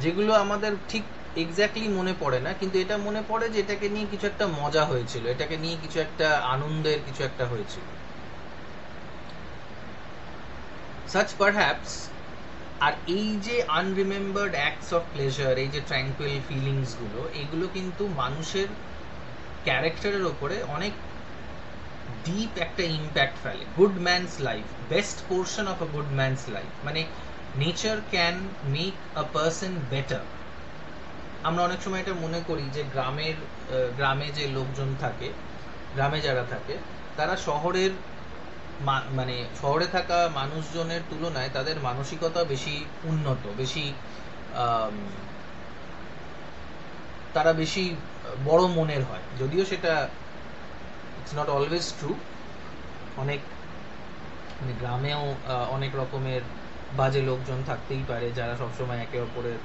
যেগুলো আমাদের ঠিক এক্স্যাক্টলি মনে পড়ে না, কিন্তু এটা মনে পড়ে যে এটাকে নিয়ে কিছু একটা মজা হয়েছিল, এটাকে নিয়ে কিছু একটা আনন্দের কিছু একটা হয়েছিল। such perhaps, আর এই যে আনরিমেম্বার্ড অ্যাক্টস অফ প্লেজার, এই যে ট্র্যাঙ্কুইল ফিলিংস গুলো, এগুলো কিন্তু মানুষের ক্যারেক্টারের ওপরে অনেক ডিপ একটা ইম্প্যাক্ট ফেলে। Good man's life, best portion of a good man's life, মানে nature can make a person better. আমরা অনেক সময় এটা মনে করি যে গ্রামে যে লোকজন থাকে, গ্রামে যারা থাকে, তারা শহরে থাকা মানুষজনের তুলনায় তাদের মানসিকতা বেশি উন্নত, বেশি তারা বেশি বড় মনের হয়। যদিও সেটা ইটস নট অলওয়েজ ট্রু। গ্রামেও অনেক রকমের বাজে লোকজন থাকতেই পারে, যারা সবসময় একে অপরের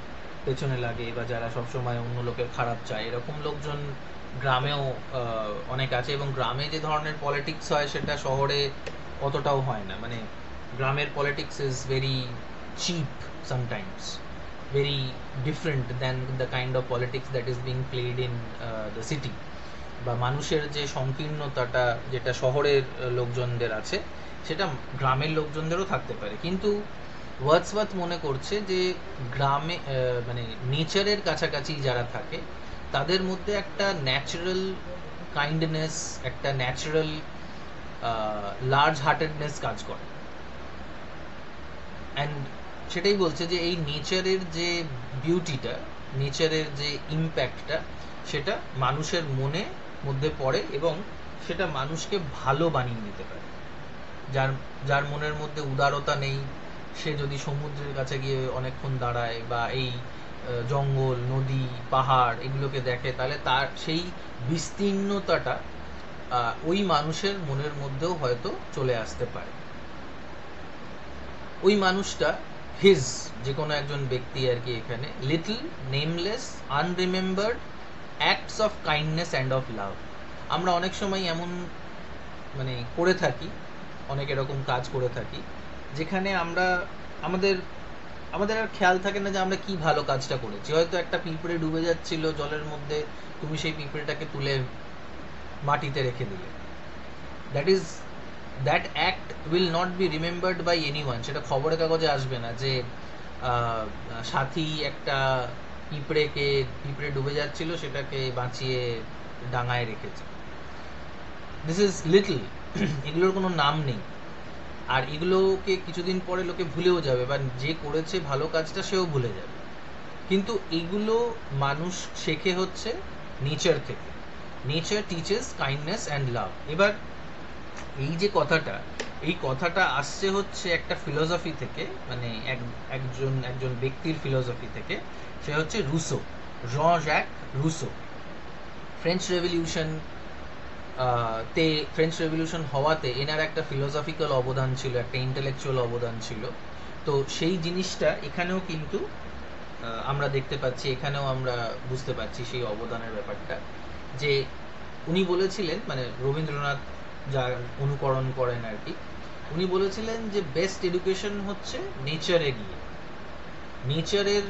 পেছনে লাগে বা যারা সবসময় অন্য লোকের খারাপ চায়, এরকম লোকজন গ্রামেও অনেক আছে। এবং গ্রামে যে ধরনের পলিটিক্স হয় সেটা শহরে অতটাও হয় না। মানে গ্রামের politics is very chip sometimes, very different than the kind of politics that is being played in the city. বা মানুষের যে সংকীর্ণতাটা যেটা শহরের লোকজনদের আছে, সেটা গ্রামের লোকজনদেরও থাকতে পারে। কিন্তু ওয়ার্ডসওয়ার্থ মনে করছে যে গ্রামে মানে নেচারের কাছাকাছি যারা থাকে, তাদের মধ্যে একটা ন্যাচারাল কাইন্ডনেস, একটা ন্যাচারাল লার্জ হার্টেডনেস কাজ করে। অ্যান্ড সেটাই বলছে যে এই নেচারের যে বিউটিটা, নেচারের যে ইম্প্যাক্টটা, সেটা মানুষের মনে মধ্যে পড়ে এবং সেটা মানুষকে ভালো বানিয়ে দিতে পারে। যার যার মনের মধ্যে উদারতা নেই, সে যদি সমুদ্রের কাছে গিয়ে অনেকক্ষণ দাঁড়ায় বা এই জঙ্গল, নদী, পাহাড় এগুলোকে দেখে, তাহলে তার সেই বিস্তীর্ণতাটা ওই মানুষের মনের মধ্যেও হয়তো চলে আসতে পারে। ওই মানুষটা হিজ, যে কোনো একজন ব্যক্তি আর কি, এখানে little nameless unremembered acts of kindness and of love. আমরা অনেক সময় এমন মানে করে থাকি, অনেক এরকম কাজ করে থাকি যেখানে আমরা আমাদের আমাদের আর খেয়াল থাকে না যে আমরা কি ভালো কাজটা করেছি। হয়তো একটা পিঁপড়ে ডুবে যাচ্ছিল জলের মধ্যে, তুমি সেই পিঁপড়েটাকে তুলে মাটিতে রেখে দিলে। That act will not be remembered by anyone. সেটা খবরের কাগজে আসবে না যে সাথী একটা পিঁপড়ে ডুবে যাচ্ছিল, সেটাকে বাঁচিয়ে ডাঙায় রেখেছে। This is little. এগুলোর কোনো নাম নেই, আর এগুলোকে কিছুদিন পরে লোকে ভুলেও যাবে, বা যে করেছে ভালো কাজটা সেও ভুলে যাবে। কিন্তু এগুলো মানুষ শেখে হচ্ছে নেচার থেকে। Nature teaches kindness and love. এবার এই যে এই কথাটা আসছে হচ্ছে একটা ফিলোসফি থেকে, মানে একজন ব্যক্তির ফিলোসফি থেকে। সে হচ্ছে Rousseau, Jean Jacques Rousseau. French revolution হওয়াতে এনার একটা ফিলোসফিক্যাল অবদান ছিল, একটা ইন্টেলেকচুয়াল অবদান ছিল। তো সেই জিনিসটা এখানেও কিন্তু আমরা দেখতে পাচ্ছি, এখানেও আমরা বুঝতে পারছি সেই অবদানের ব্যাপারটা। যে উনি বলেছিলেন, মানে রবীন্দ্রনাথ যার অনুকরণ করেন আর কি, উনি বলেছিলেন যে বেস্ট এডুকেশন হচ্ছে নেচারে গিয়ে, নেচারের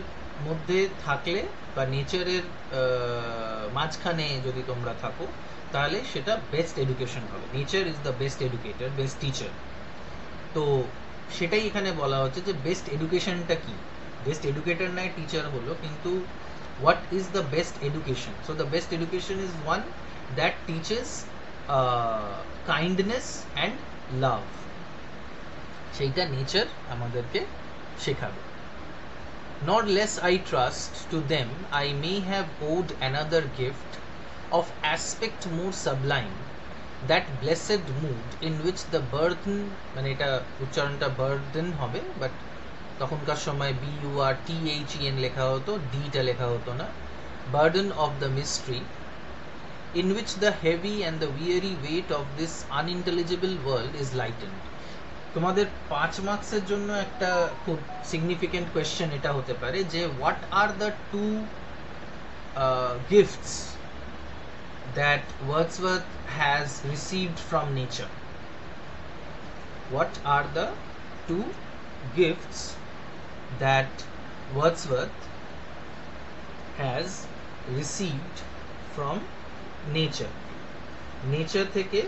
মধ্যে থাকলে বা নেচারের মাঝখানে যদি তোমরা থাকো, তাহলে সেটা বেস্ট এডুকেশন হবে। Nature is the best educator, best teacher. তো সেটাই এখানে বলা হচ্ছে যে বেস্ট এডুকেশনটা কি। বেস্ট এডুকেটর নয় টিচার হলো, কিন্তু what is the best education? So the best education is one that teaches kindness and love. সেইটা নেচার আমাদেরকে শেখাবে। Nor less I trust to them I may have owed another gift of aspect more sublime, that blessed mood in which the burden, মানে এটা উচ্চারণটা burden হবে, but তখনকার সময় BURTHEN লেখা হতো, ডিটা লেখা হতো না। burden of the mystery in which the heavy and the weary weight of this unintelligible world is lightened. তোমাদের 5 মার্কসের জন্য একটা খুব সিগনিফিকেন্ট কোয়েশ্চেন এটা হতে পারে যে what are the two gifts that Wordsworth has received from nature? What are the two gifts that Wordsworth has received from nature? Nature থেকে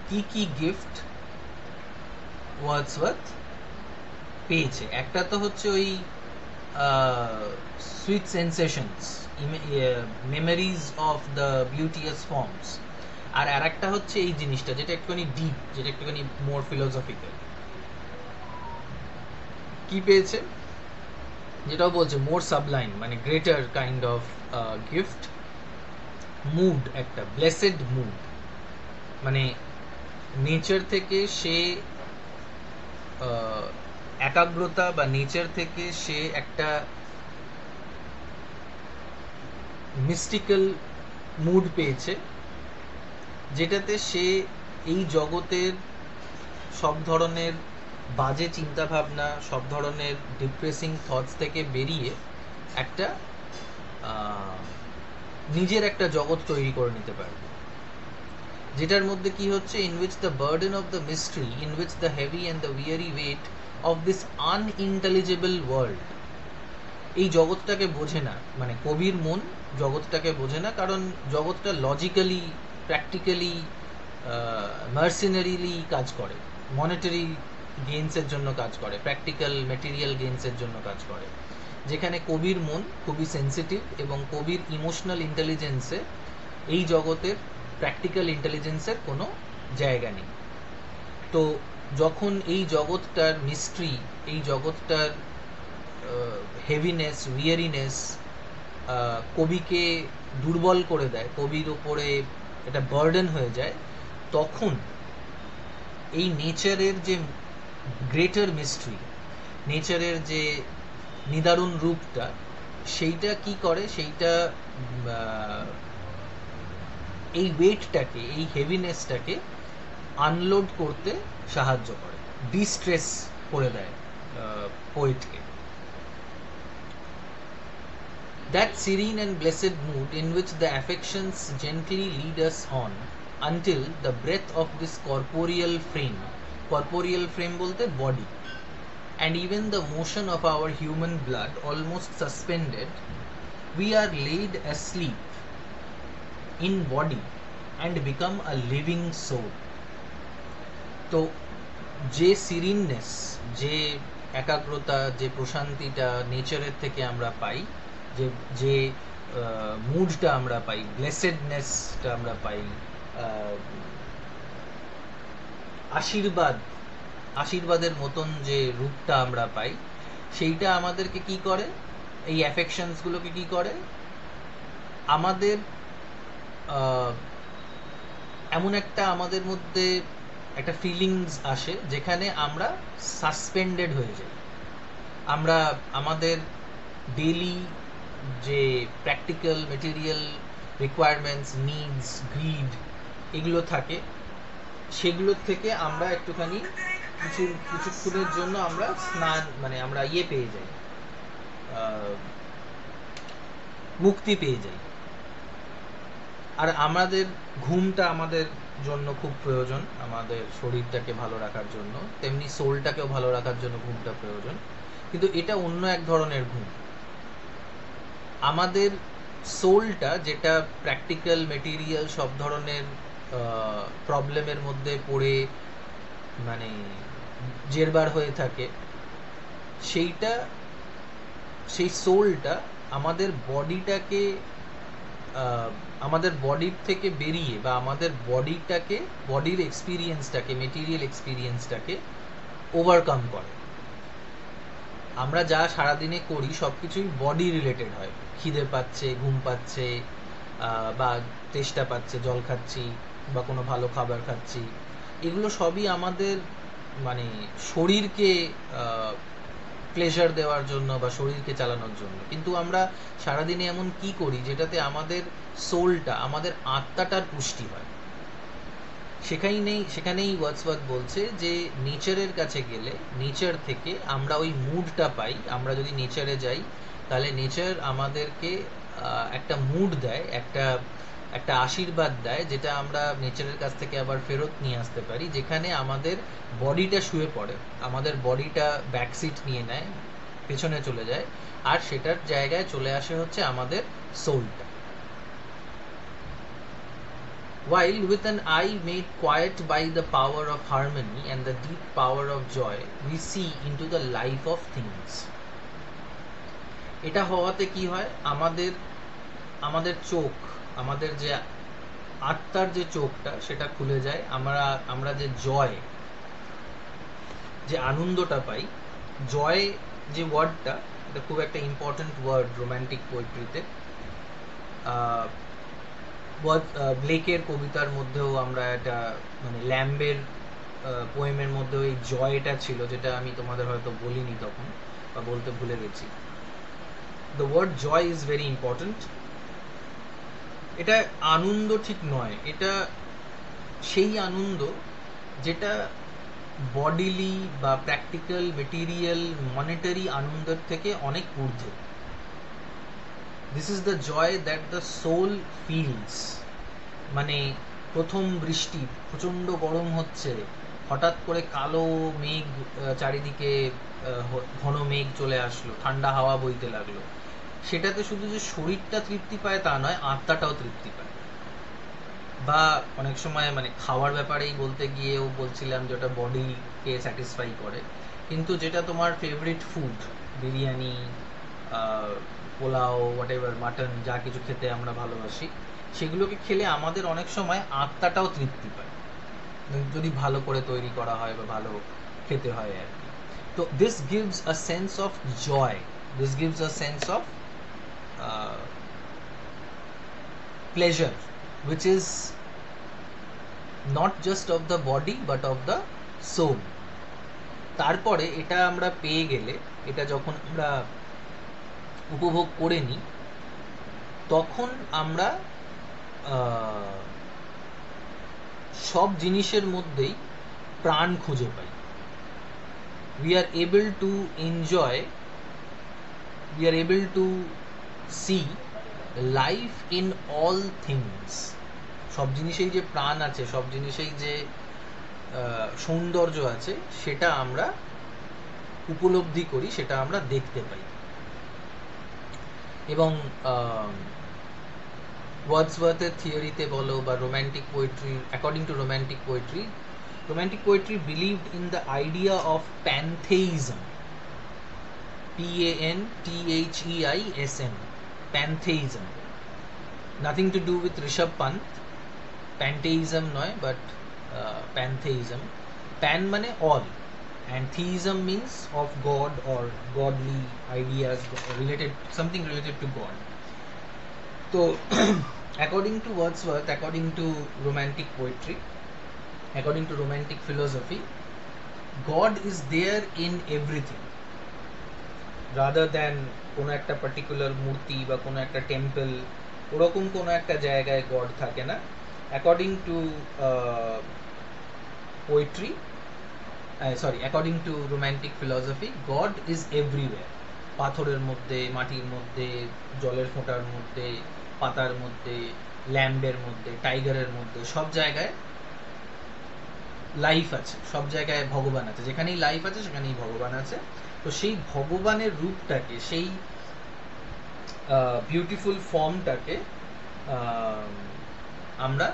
কি গিফট ওয়ার্ডসওয়ার্থ পেয়েছে? একটা তো হচ্ছে ওই sweet sensations, memories of the beauteous forms, আর আরেকটা হচ্ছে এই জিনিসটা যেটা একটুখানি ডিপ, যেটা একটুখানি মোর ফিলোসফিক্যাল। কি পেয়েছে? যেটাও বলছে মোর সাবলাইম, মানে greater kind of gift. Mood, একটা ব্লেসেড মুড, মানে নেচার থেকে সে একাগ্রতা, বা নেচার থেকে সে একটা মিস্টিক্যাল মুড পেয়েছে, যেটাতে সে এই জগতের সব ধরনের বাজে চিন্তাভাবনা, সব ধরনের ডিপ্রেসিং থটস থেকে বেরিয়ে একটা নিজের একটা জগৎ তৈরি করে নিতে পারবে, যেটার মধ্যে কি হচ্ছে, in which the burden of the mystery, in which the heavy and the weary weight of this unintelligible world. এই জগৎটাকে বোঝে না, মানে কবির মন জগৎটাকে বোঝে না, কারণ জগৎটা লজিক্যালি, প্র্যাকটিক্যালি, মার্সিনারিলি কাজ করে, মনিটারি গেইনসের জন্য কাজ করে, প্র্যাকটিক্যাল ম্যাটেরিয়াল গেইনসের জন্য কাজ করে। যেখানে কবির মন খুবই সেন্সিটিভ, এবং কবির ইমোশনাল ইন্টেলিজেন্সে এই জগতের প্র্যাকটিক্যাল ইন্টেলিজেন্সের কোনো জায়গা নেই। তো যখন এই জগৎটার মিস্ট্রি, এই জগৎটার হেভিনেস, উইয়ারিনেস কবিকে দুর্বল করে দেয়, কবির ওপরে এটা বার্ডেন হয়ে যায়, তখন এই নেচারের যে গ্রেটার মিস্ট্রি, নেচারের যে নিদারুণ রূপটা, সেইটা কি করে, সেইটা এই ওয়েটটাকে, এই হেভিনেসটাকে আনলোড করতে সাহায্য করে, ডিস্ট্রেস করে দেয় পোয়েটকে। That serene and blessed mood in which the affections gently lead us on until the breath of this corporeal frame bolte body, and even the motion of our human blood almost suspended, we are laid asleep in body and become a living soul. তো যে সিরিননেস, যে একাগ্রতা, যে প্রশান্তিটা নেচারের থেকে আমরা পাই, যে যে মুডটা আমরা পাই, ব্লেসেডনেসটা আমরা পাই, আশীর্বাদের মতন যে রূপটা আমরা পাই, সেইটা আমাদেরকে কি করে, এই অ্যাফেকশনসগুলোকে কি করে, আমাদের এমন একটা আমাদের মধ্যে একটা ফিলিংস আসে যেখানে আমরা সাসপেন্ডেড হয়ে যাই। আমরা আমাদের ডেইলি যে practical material requirements, needs, grid এগুলো থাকে, সেগুলোর থেকে আমরা একটুখানি কিছুক্ষণের জন্য আমরা আমরা পেয়ে যাই, মুক্তি পেয়ে যাই। আর আমাদের ঘুমটা আমাদের জন্য খুব প্রয়োজন, আমাদের শরীরটাকে ভালো রাখার জন্য, তেমনি সোলটাকেও ভালো রাখার জন্য ঘুমটা প্রয়োজন। কিন্তু এটা অন্য এক ধরনের ঘুম। আমাদের সোলটা, যেটা প্র্যাকটিক্যাল মেটেরিয়াল সব ধরনের প্রবলেমের মধ্যে পড়ে মানে জেরবার হয়ে থাকে, সেই সোলটা আমাদের বডিটাকে, আমাদের বডির থেকে বেরিয়ে, বা আমাদের বডির এক্সপিরিয়েন্সটাকে, মেটেরিয়াল এক্সপিরিয়েন্সটাকে ওভারকাম করে। আমরা যা সারাদিনে করি সবকিছুই বডি রিলেটেড হয়। খিদে পাচ্ছে, ঘুম পাচ্ছে, বা তেষ্টা পাচ্ছে, জল খাচ্ছি, বা কোনো ভালো খাবার খাচ্ছি, এগুলো সবই আমাদের মানে শরীরকে প্লেজার দেওয়ার জন্য বা শরীরকে চালানোর জন্য। কিন্তু আমরা সারাদিনে এমন কি করি যেটাতে আমাদের সোলটা, আমাদের আত্মাটার পুষ্টি হয়? সেখানেই ওয়ার্ডসওয়ার্থ বলছে যে নেচারের কাছে গেলে, নেচার থেকে আমরা ওই মুডটা পাই। আমরা যদি নেচারে যাই, তাহলে নেচার আমাদেরকে একটা মুড দেয়, একটা আশীর্বাদ দেয়, যেটা আমরা নেচারের কাছ থেকে আবার ফেরত নিয়ে আসতে পারি, যেখানে আমাদের বডিটা শুয়ে পড়ে, আমাদের বডিটা ব্যাকসিট নিয়ে নেয়, পেছনে চলে যায়, আর সেটার জায়গায় চলে আসে হচ্ছে আমাদের সোলটা। While with an eye made quiet by the power of harmony and the deep power of joy, we see into the life of things. এটা হওয়াতে কি হয়, আমাদের চোখ, আমাদের যে আত্মার যে চোখটা, সেটা খুলে যায়। আমরা যে জয়, যে আনন্দটা পাই, জয় যে ওয়ার্ডটা, এটা খুব একটা ইম্পর্টেন্ট ওয়ার্ড রোম্যান্টিক পোয়েট্রিতে। ব্লেকের কবিতার মধ্যেও আমরা এটা, মানে ল্যাম্বের পোয়েমের মধ্যেও এই জয়টা ছিল, যেটা আমি তোমাদের হয়তো বলিনি তখন, বা বলতে ভুলে গেছি। The word joy is very important. এটা আনন্দ ঠিক নয়, এটা সেই আনন্দ যেটা বডিলি বা প্র্যাকটিক্যাল মেটেরিয়াল মনিটারি আনন্দের থেকে অনেক ঊর্ধ্বে। This is the joy that the soul feels. মানে প্রথম বৃষ্টি, প্রচণ্ড গরম হচ্ছে, হঠাৎ করে কালো মেঘ, চারিদিকে ঘন মেঘ চলে আসলো, ঠান্ডা হাওয়া বইতে লাগলো, সেটাতে শুধু যে শরীরটা তৃপ্তি পায় তা নয়, আত্মাটাও তৃপ্তি পায়। বা অনেক সময় মানে খাওয়ার ব্যাপারেই বলতে গিয়েও বলছিলাম যে ওটা বডিকে স্যাটিসফাই করে, কিন্তু যেটা তোমার favourite food, biryani, pulao, whatever, mutton, যা কিছু খেতে আমরা ভালোবাসি, সেগুলোকে খেলে আমাদের অনেক সময় আত্মাটাও তৃপ্তি পায়। যদি ভালো করে তৈরি করা হয় বা ভালো খেতে হয় আর কি। তো this gives a sense of joy, this gives a sense of pleasure, which is not just of the body but of the soul. তারপরে এটা আমরা পেয়ে গেলে, এটা যখন আমরা উপভোগ করে নিই, তখন আমরা সব জিনিসের মধ্যেই প্রাণ খুঁজে পাই। we are able to enjoy, we are able to see life in all things. সব জিনিসেই যে প্রাণ আছে, সব জিনিসেই যে সৌন্দর্য আছে, সেটা আমরা উপলব্ধি করি, সেটা আমরা দেখতে পাই। এবং ওয়ার্ডসওয়ার্থের থিওরিতে বলো বা romantic poetry, according to romantic poetry believed in the idea of pantheism, PANTHEISM, pantheism, nothing to do with Rishabh Pant, pantheism নয়, বাট প্যানথেইজম। প্যান মানে all, and theism means of God or godly ideas related, something related to God. So according to Wordsworth, according to romantic poetry, according to romantic philosophy, God is there in everything, rather than কোনো একটা particular মূর্তি বা কোনো একটা temple, ওরকম কোনো একটা জায়গায় গড থাকে না। According to poetry, according to romantic philosophy, God is everywhere. পাথরের মধ্যে, মাটির মধ্যে, জলের ফোঁটার মধ্যে, পাতার মধ্যে, ল্যাম্বের মধ্যে, টাইগারের মধ্যে, সব জায়গায় লাইফ আছে, সব জায়গায় ভগবান আছে। যেখানেই লাইফ আছে সেখানেই ভগবান আছে। তো সেই ভগবানের রূপটাকে, সেই বিউটিফুল ফর্মটাকে আমরা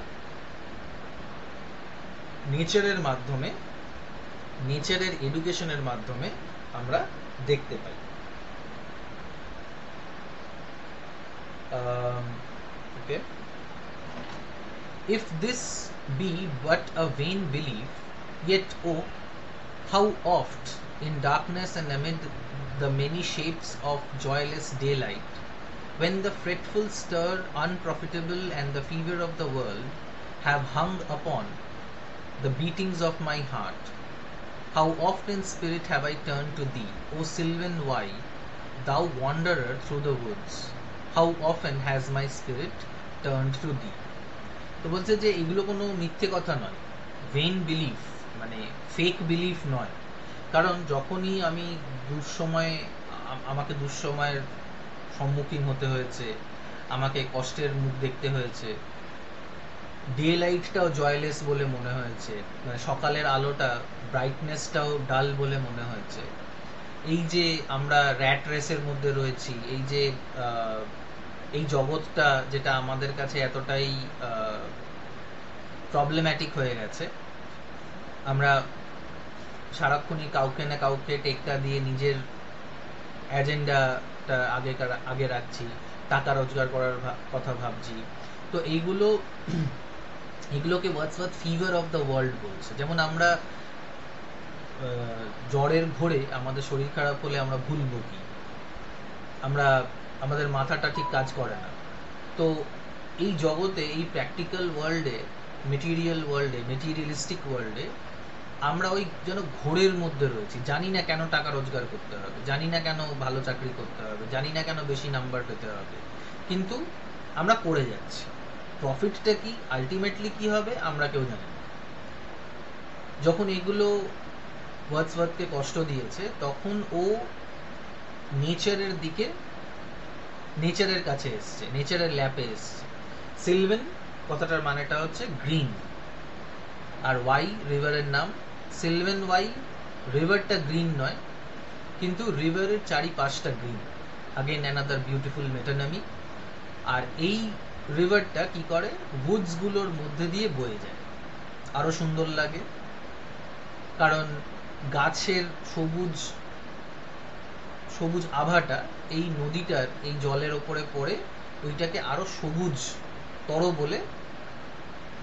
নেচারের মাধ্যমে, নেচারের এডুকেশনের মাধ্যমে আমরা দেখতে পাই। Okay. If this be but a vain belief, yet oh, how oft in darkness and amid the many shapes of joyless daylight, when the fretful stir, unprofitable, and the fever of the world have hung upon the beatings of my heart, how oft in spirit have I turned to thee, O sylvan why, thou wanderer through the woods, how often has my spirit turned to thee. তো বলছে যে এগুলো কোনো মিথ্যে কথা নয়, vein belief মানে fake belief নয়। কারণ যখনই আমি আমাকে দুঃসময়ের সম্মুখীন হতে হয়েছে, আমাকে কষ্টের মুখ দেখতে হয়েছে, ডে লাইটটাও জয়লেস বলে মনে হয়েছে, মানে সকালের আলোটা, ব্রাইটনেসটাও ডাল বলে মনে হয়েছে, এই যে আমরা র্যাট রেসের মধ্যে রয়েছি, এই যে এই জগৎটা যেটা আমাদের কাছে এতটাই প্রবলেম্যাটিক হয়ে গেছে, আমরা সারাক্ষণই কাউকে না কাউকে টেক্কা দিয়ে নিজের এজেন্ডাটা আগে রাখছি, টাকা রোজগার করার কথা ভাবছি। তো এগুলোকে Wordsworth fever of the world বলছে। যেমন আমরা জ্বরের ঘোরে আমাদের শরীর খারাপ হলে আমরা ভুলবো কি, আমাদের মাথাটা ঠিক কাজ করে না। তো এই জগতে, এই প্র্যাকটিক্যাল ওয়ার্ল্ডে, মেটেরিয়ালিস্টিক ওয়ার্ল্ডে আমরা ওই যেন ঘোরের মধ্যে রয়েছি। জানি না কেন টাকা রোজগার করতে হবে, জানি না কেন ভালো চাকরি করতে হবে, জানি না কেন বেশি নাম্বার পেতে হবে, কিন্তু আমরা করে যাচ্ছি। প্রফিটটা কি, আলটিমেটলি কি হবে, আমরা কেউ জানি না। যখন এগুলো ওয়ার্ডসওয়ার্থকে কষ্ট দিয়েছে, তখন ও নেচারের দিকে, নেচারের কাছে এসছে, নেচারের ল্যাপে এসছে। সিলভেন কথাটার মানেটা হচ্ছে গ্রিন, আর ওয়াই রিভারের নাম। সিলভেন ওয়াই, রিভারটা গ্রিন নয়, কিন্তু রিভারের চারিপাশটা green. Again another beautiful metonymy. আর এই রিভারটা কি করে, উডসগুলোর মধ্যে দিয়ে বয়ে যায়, আরো সুন্দর লাগে। কারণ গাছের সবুজ সবুজ আভাটা এই নদীটার, এই জলের ওপরে পড়ে ওইটাকে আরো সবুজ তর বলে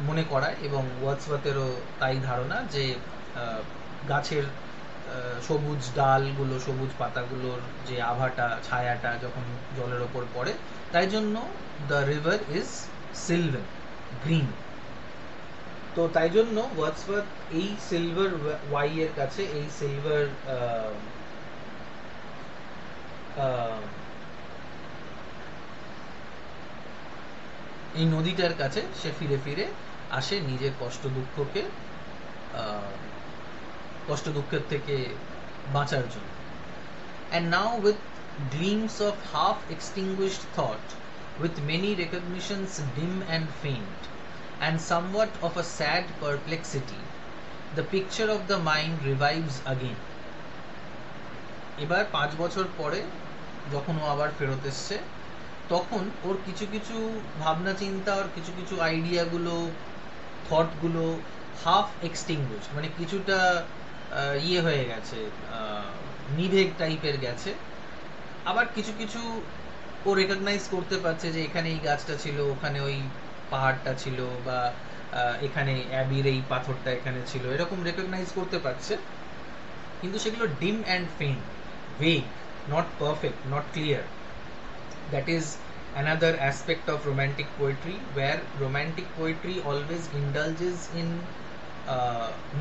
মনে করায়, এবং ওয়ার্ডসওয়ার্থেরও তাই ধারণা যে গাছের সবুজ ডালগুলো, সবুজ পাতাগুলোর যে আভাটা, ছায়াটা যখন জলের ওপর পড়ে, তাই জন্য the river is silver green. তো তাই জন্য ওয়ার্ডসওয়ার্থ এই সিলভার ওয়াই এর কাছে, এই সিলভার এই নদীটার কাছে সে ফিরে ফিরে আসে নিজের কষ্ট দুঃখের থেকে বাঁচার জন্য। And now with gleams of half extinguished thought, with many recognitions dim and faint, and somewhat of a sad perplexity, the picture of the mind revives again. এবার 5 বছর পরে যখন ও আবার ফেরত এসছে, তখন ওর কিছু কিছু ভাবনা চিন্তা, আর কিছু কিছু আইডিয়াগুলো, থটগুলো হাফ এক্সটিংগুইশ, মানে কিছুটা ইয়ে হয়ে গেছে, নিভে টাইপের গেছে। আবার কিছু কিছু ও রেকগনাইজ করতে পারছে যে এখানে এই গাছটা ছিল, ওখানে ওই পাহাড়টা ছিল, বা এখানে অ্যাবির এই পাথরটা এখানে ছিল, এরকম রেকগনাইজ করতে পারছে। কিন্তু সেগুলো ডিম and faint, vague, not perfect, not clear. That is another aspect of romantic poetry, where romantic poetry always indulges in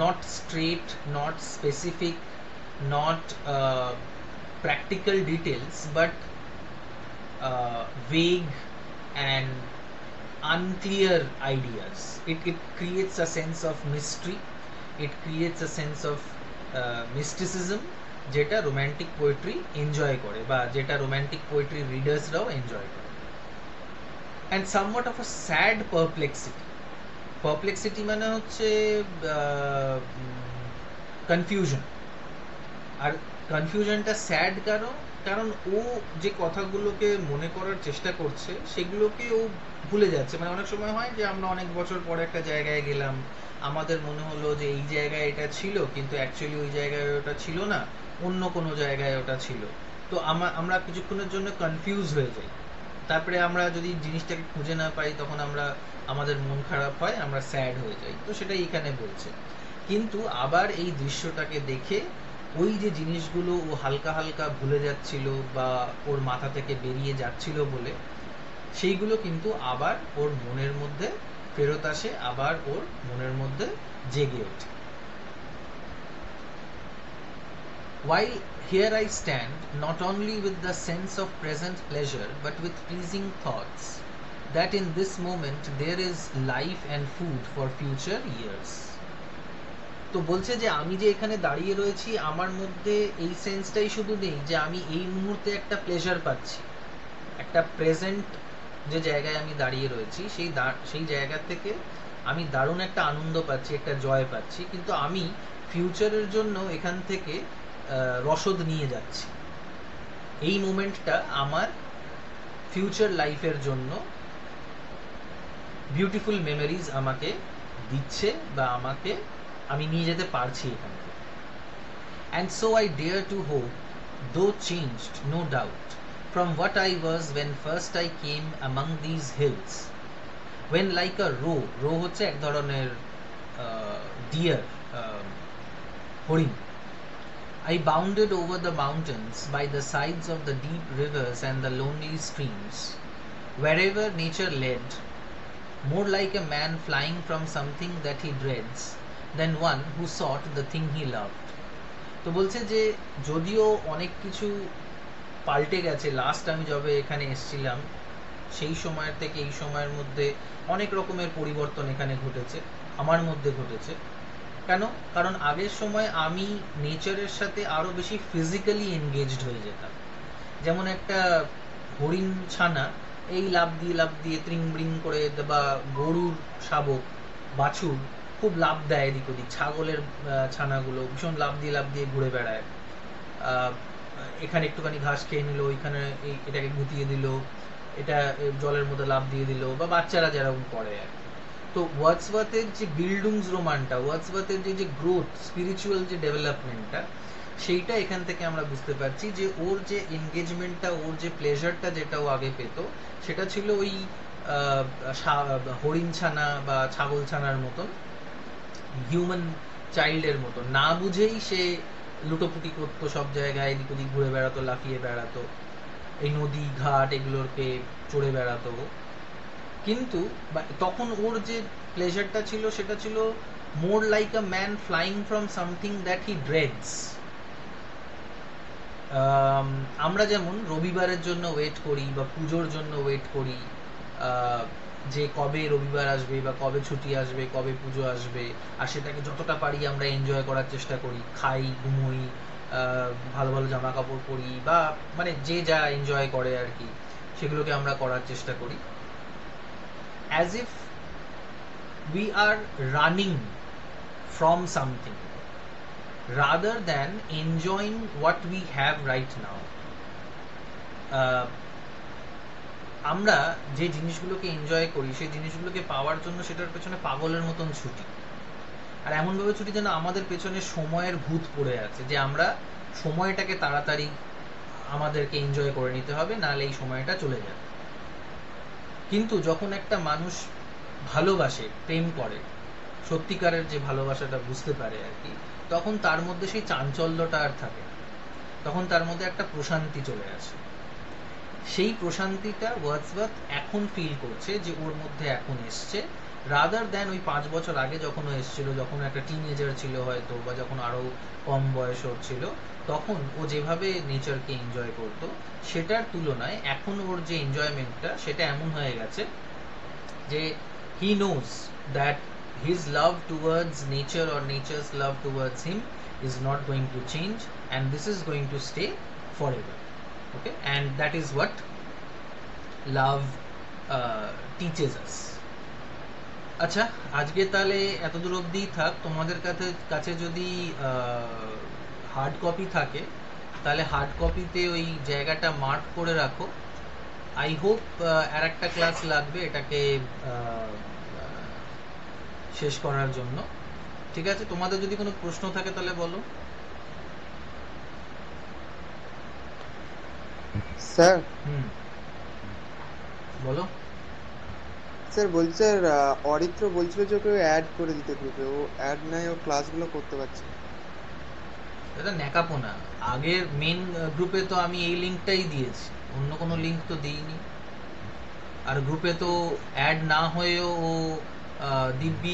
not straight, not specific, not practical details, but vague and unclear ideas. It creates a sense of mystery, it creates a sense of mysticism, যেটা romantic poetry enjoy করে, বা যেটা romantic poetry রিডার্সরাও enjoy করে। And somewhat of a sad Perplexity, Perplexity মানে হচ্ছে confusion. আর কনফিউশনটা sad কারণ ও যে কথাগুলোকে মনে করার চেষ্টা করছে সেগুলোকে ও ভুলে যাচ্ছে। মানে অনেক সময় হয় যে আমরা অনেক বছর পরে একটা জায়গায় গেলাম, আমাদের মনে হলো যে এই জায়গায় এটা ছিল, কিন্তু অ্যাকচুয়ালি ওই জায়গায় ওটা ছিল না, অন্য কোনো জায়গায় ওটা ছিল। তো আমরা কিছুক্ষণের জন্য কনফিউজ হয়ে যাই। তারপরে আমরা যদি জিনিসটাকে খুঁজে না পাই, তখন আমাদের মন খারাপ হয়, আমরা স্যাড হয়ে যাই। তো সেটাই এখানে বলছে। কিন্তু আবার এই দৃশ্যটাকে দেখে ওই যে জিনিসগুলো ও হালকা হালকা ভুলে যাচ্ছিল বা ওর মাথা থেকে বেরিয়ে যাচ্ছিল বলে, সেইগুলো কিন্তু আবার ওর মনের মধ্যে ফেরত আসে, আবার ওর মনের মধ্যে জেগে ওঠে। While here I stand, not only with the sense of present pleasure, but with pleasing thoughts, that in this moment there is life and food for future years. তো বলছে যে আমি যে এখানে দাঁড়িয়ে রয়েছি, আমার মধ্যে এই সেন্সটাই শুধু নেই যে আমি এই মুহূর্তে একটা প্লেজার পাচ্ছি, একটা প্রেজেন্ট যে জায়গায় আমি দাঁড়িয়ে রয়েছি সেই জায়গা থেকে আমি দারুণ একটা আনন্দ পাচ্ছি, একটা জয় পাচ্ছি, কিন্তু আমি ফিউচারের জন্য এখান থেকে রসদ নিয়ে যাচ্ছি। এই মোমেন্টটা আমার ফিউচার লাইফের জন্য বিউটিফুল মেমোরিজ আমাকে দিচ্ছে, বা আমি নিয়ে যেতে পারছি এখান থেকে। And so I dare to hope, though changed, no doubt, from what I was when first I came among these hills, when like a roe হচ্ছে এক ধরনের ডিয়ার, হরিণ, I bounded over the mountains by the sides of the deep rivers and the lonely streams, wherever nature led, more like a man flying from something that he dreads than one who sought the thing he loved. তো বলছে যে যদিও অনেক কিছু পাল্টে গেছে, last আমি যবে এখানে এসেছিলাম সেই সময়ের থেকে এই সময়ের মধ্যে অনেক রকমের পরিবর্তন এখানে ঘটেছে, আমার মধ্যে ঘটেছে। কেন? কারণ আগের সময় আমি নেচারের সাথে আরো বেশি ফিজিক্যালি এনগেজড হয়ে যেতাম। যেমন একটা হরিণ ছানা এই লাফ দিয়ে ত্রিং ব্রিং করে, বা গরুর শাবক বাছুর খুব লাফ দেয় এদিক ওদিক, ছাগলের ছানাগুলো ভীষণ লাফ দিয়ে ঘুরে বেড়ায়, এখানে একটুখানি ঘাস খেয়ে নিল, এখানে এটাকে গুটিয়ে দিল, এটা জলের মধ্যে লাফ দিয়ে দিল, বা বাচ্চারা যেরকম করে আর। তো ওয়ার্ডসওয়ার্থের যে বিল্ডুংস রোমানটা, ওয়ার্ডসওয়ার্থের যে গ্রোথ, স্পিরিচুয়াল যে ডেভেলপমেন্টটা, সেইটা এখান থেকে আমরা বুঝতে পারছি যে ওর যে এনগেজমেন্টটা, ওর যে প্লেজারটা যেটা ও আগে পেত, সেটা ছিল ওই হরিণ ছানা বা ছাগল ছানার মতন, হিউম্যান চাইল্ডের মতো না বুঝেই সে লুটোপুটি করতো, সব জায়গায় এদিক ওদিক ঘুরে বেড়াতো, লাফিয়ে বেড়াতো, এই নদী ঘাট এগুলোকে চড়ে বেড়াতো। কিন্তু তখন ওর যে প্লেজারটা ছিল সেটা ছিল more like a man flying from something that he ড্রেডস। আমরা যেমন রবিবারের জন্য ওয়েট করি বা পুজোর জন্য ওয়েট করি, যে কবে রবিবার আসবে বা কবে ছুটি আসবে, কবে পুজো আসবে, আর সেটাকে যতটা পারি আমরা এনজয় করার চেষ্টা করি, খাই, ঘুমোই, ভালো ভালো জামা কাপড় পরি, বা মানে যে যা এনজয় করে আর কি, সেগুলোকে আমরা করার চেষ্টা করি, as if we are running from something rather than enjoying what we have right now. আমরা যে জিনিসগুলোকে এনজয় করি সেই জিনিসগুলোকে পাওয়ার জন্য সেটার পেছনে পাগলের মতন ছুটি, আর এমনভাবে ছুটি যেন আমাদের পেছনে সময়ের ভূত পড়ে আছে, যে আমরা সময়টাকে তাড়াতাড়ি আমাদেরকে এনজয় করে নিতে হবে, নাহলে এই সময়টা চলে যাবে। কিন্তু যখন একটা মানুষ ভালোবাসে, প্রেম করে, সত্যিকারের যে ভালোবাসাটা বুঝতে পারে আর কি, তখন তার মধ্যে সেই চাঞ্চল্যটা আর থাকে না, তখন তার মধ্যে একটা প্রশান্তি চলে আসে। সেই প্রশান্তিটা ওয়ার্ডসওয়ার্থ এখন ফিল করছে যে ওর মধ্যে এখন এসছে, রাদার দ্যান ওই 5 বছর আগে যখন ও এসেছিল, যখন একটা টিনেজার ছিল হয়তো, বা যখন আরো কম বয়স ওর ছিল, তখন ও যেভাবে নেচারকে এনজয় করতো সেটার তুলনায় এখন ওর যে এনজয়মেন্টটা সেটা এমন হয়ে গেছে যে he knows that his love towards nature or nature's love towards him is not going to change, and this is going to stay forever. Okay, and that is what love teaches us. আচ্ছা, আজকে তাহলে এতদূর অবধি থাক। তোমাদের কাছে যদি hard copy থাকে তাহলে হার্ড কপিতে ওই জায়গাটা মার্ক করে রাখো। আই হোপ আর একটা ক্লাস লাগবে এটাকে শেষ করার জন্য। ঠিক আছে, তোমাদের যদি কোনো প্রশ্ন থাকে তাহলে বলো। স্যার বলো। স্যার বলছি, স্যার অরিত্র বলছিল যে ওকে অ্যাড করে দিতে গ্রুপে, ও অ্যাড নাই, ও ক্লাসগুলো করতে পারছে না। এটা ন্যাকাপোনা। আগের মেন গ্রুপে তো আমি এই লিঙ্কটাই দিয়েছি, অন্য কোনো লিঙ্ক তো দিইনি। আর গ্রুপে তো অ্যাড না হয়েও ও দিব্যি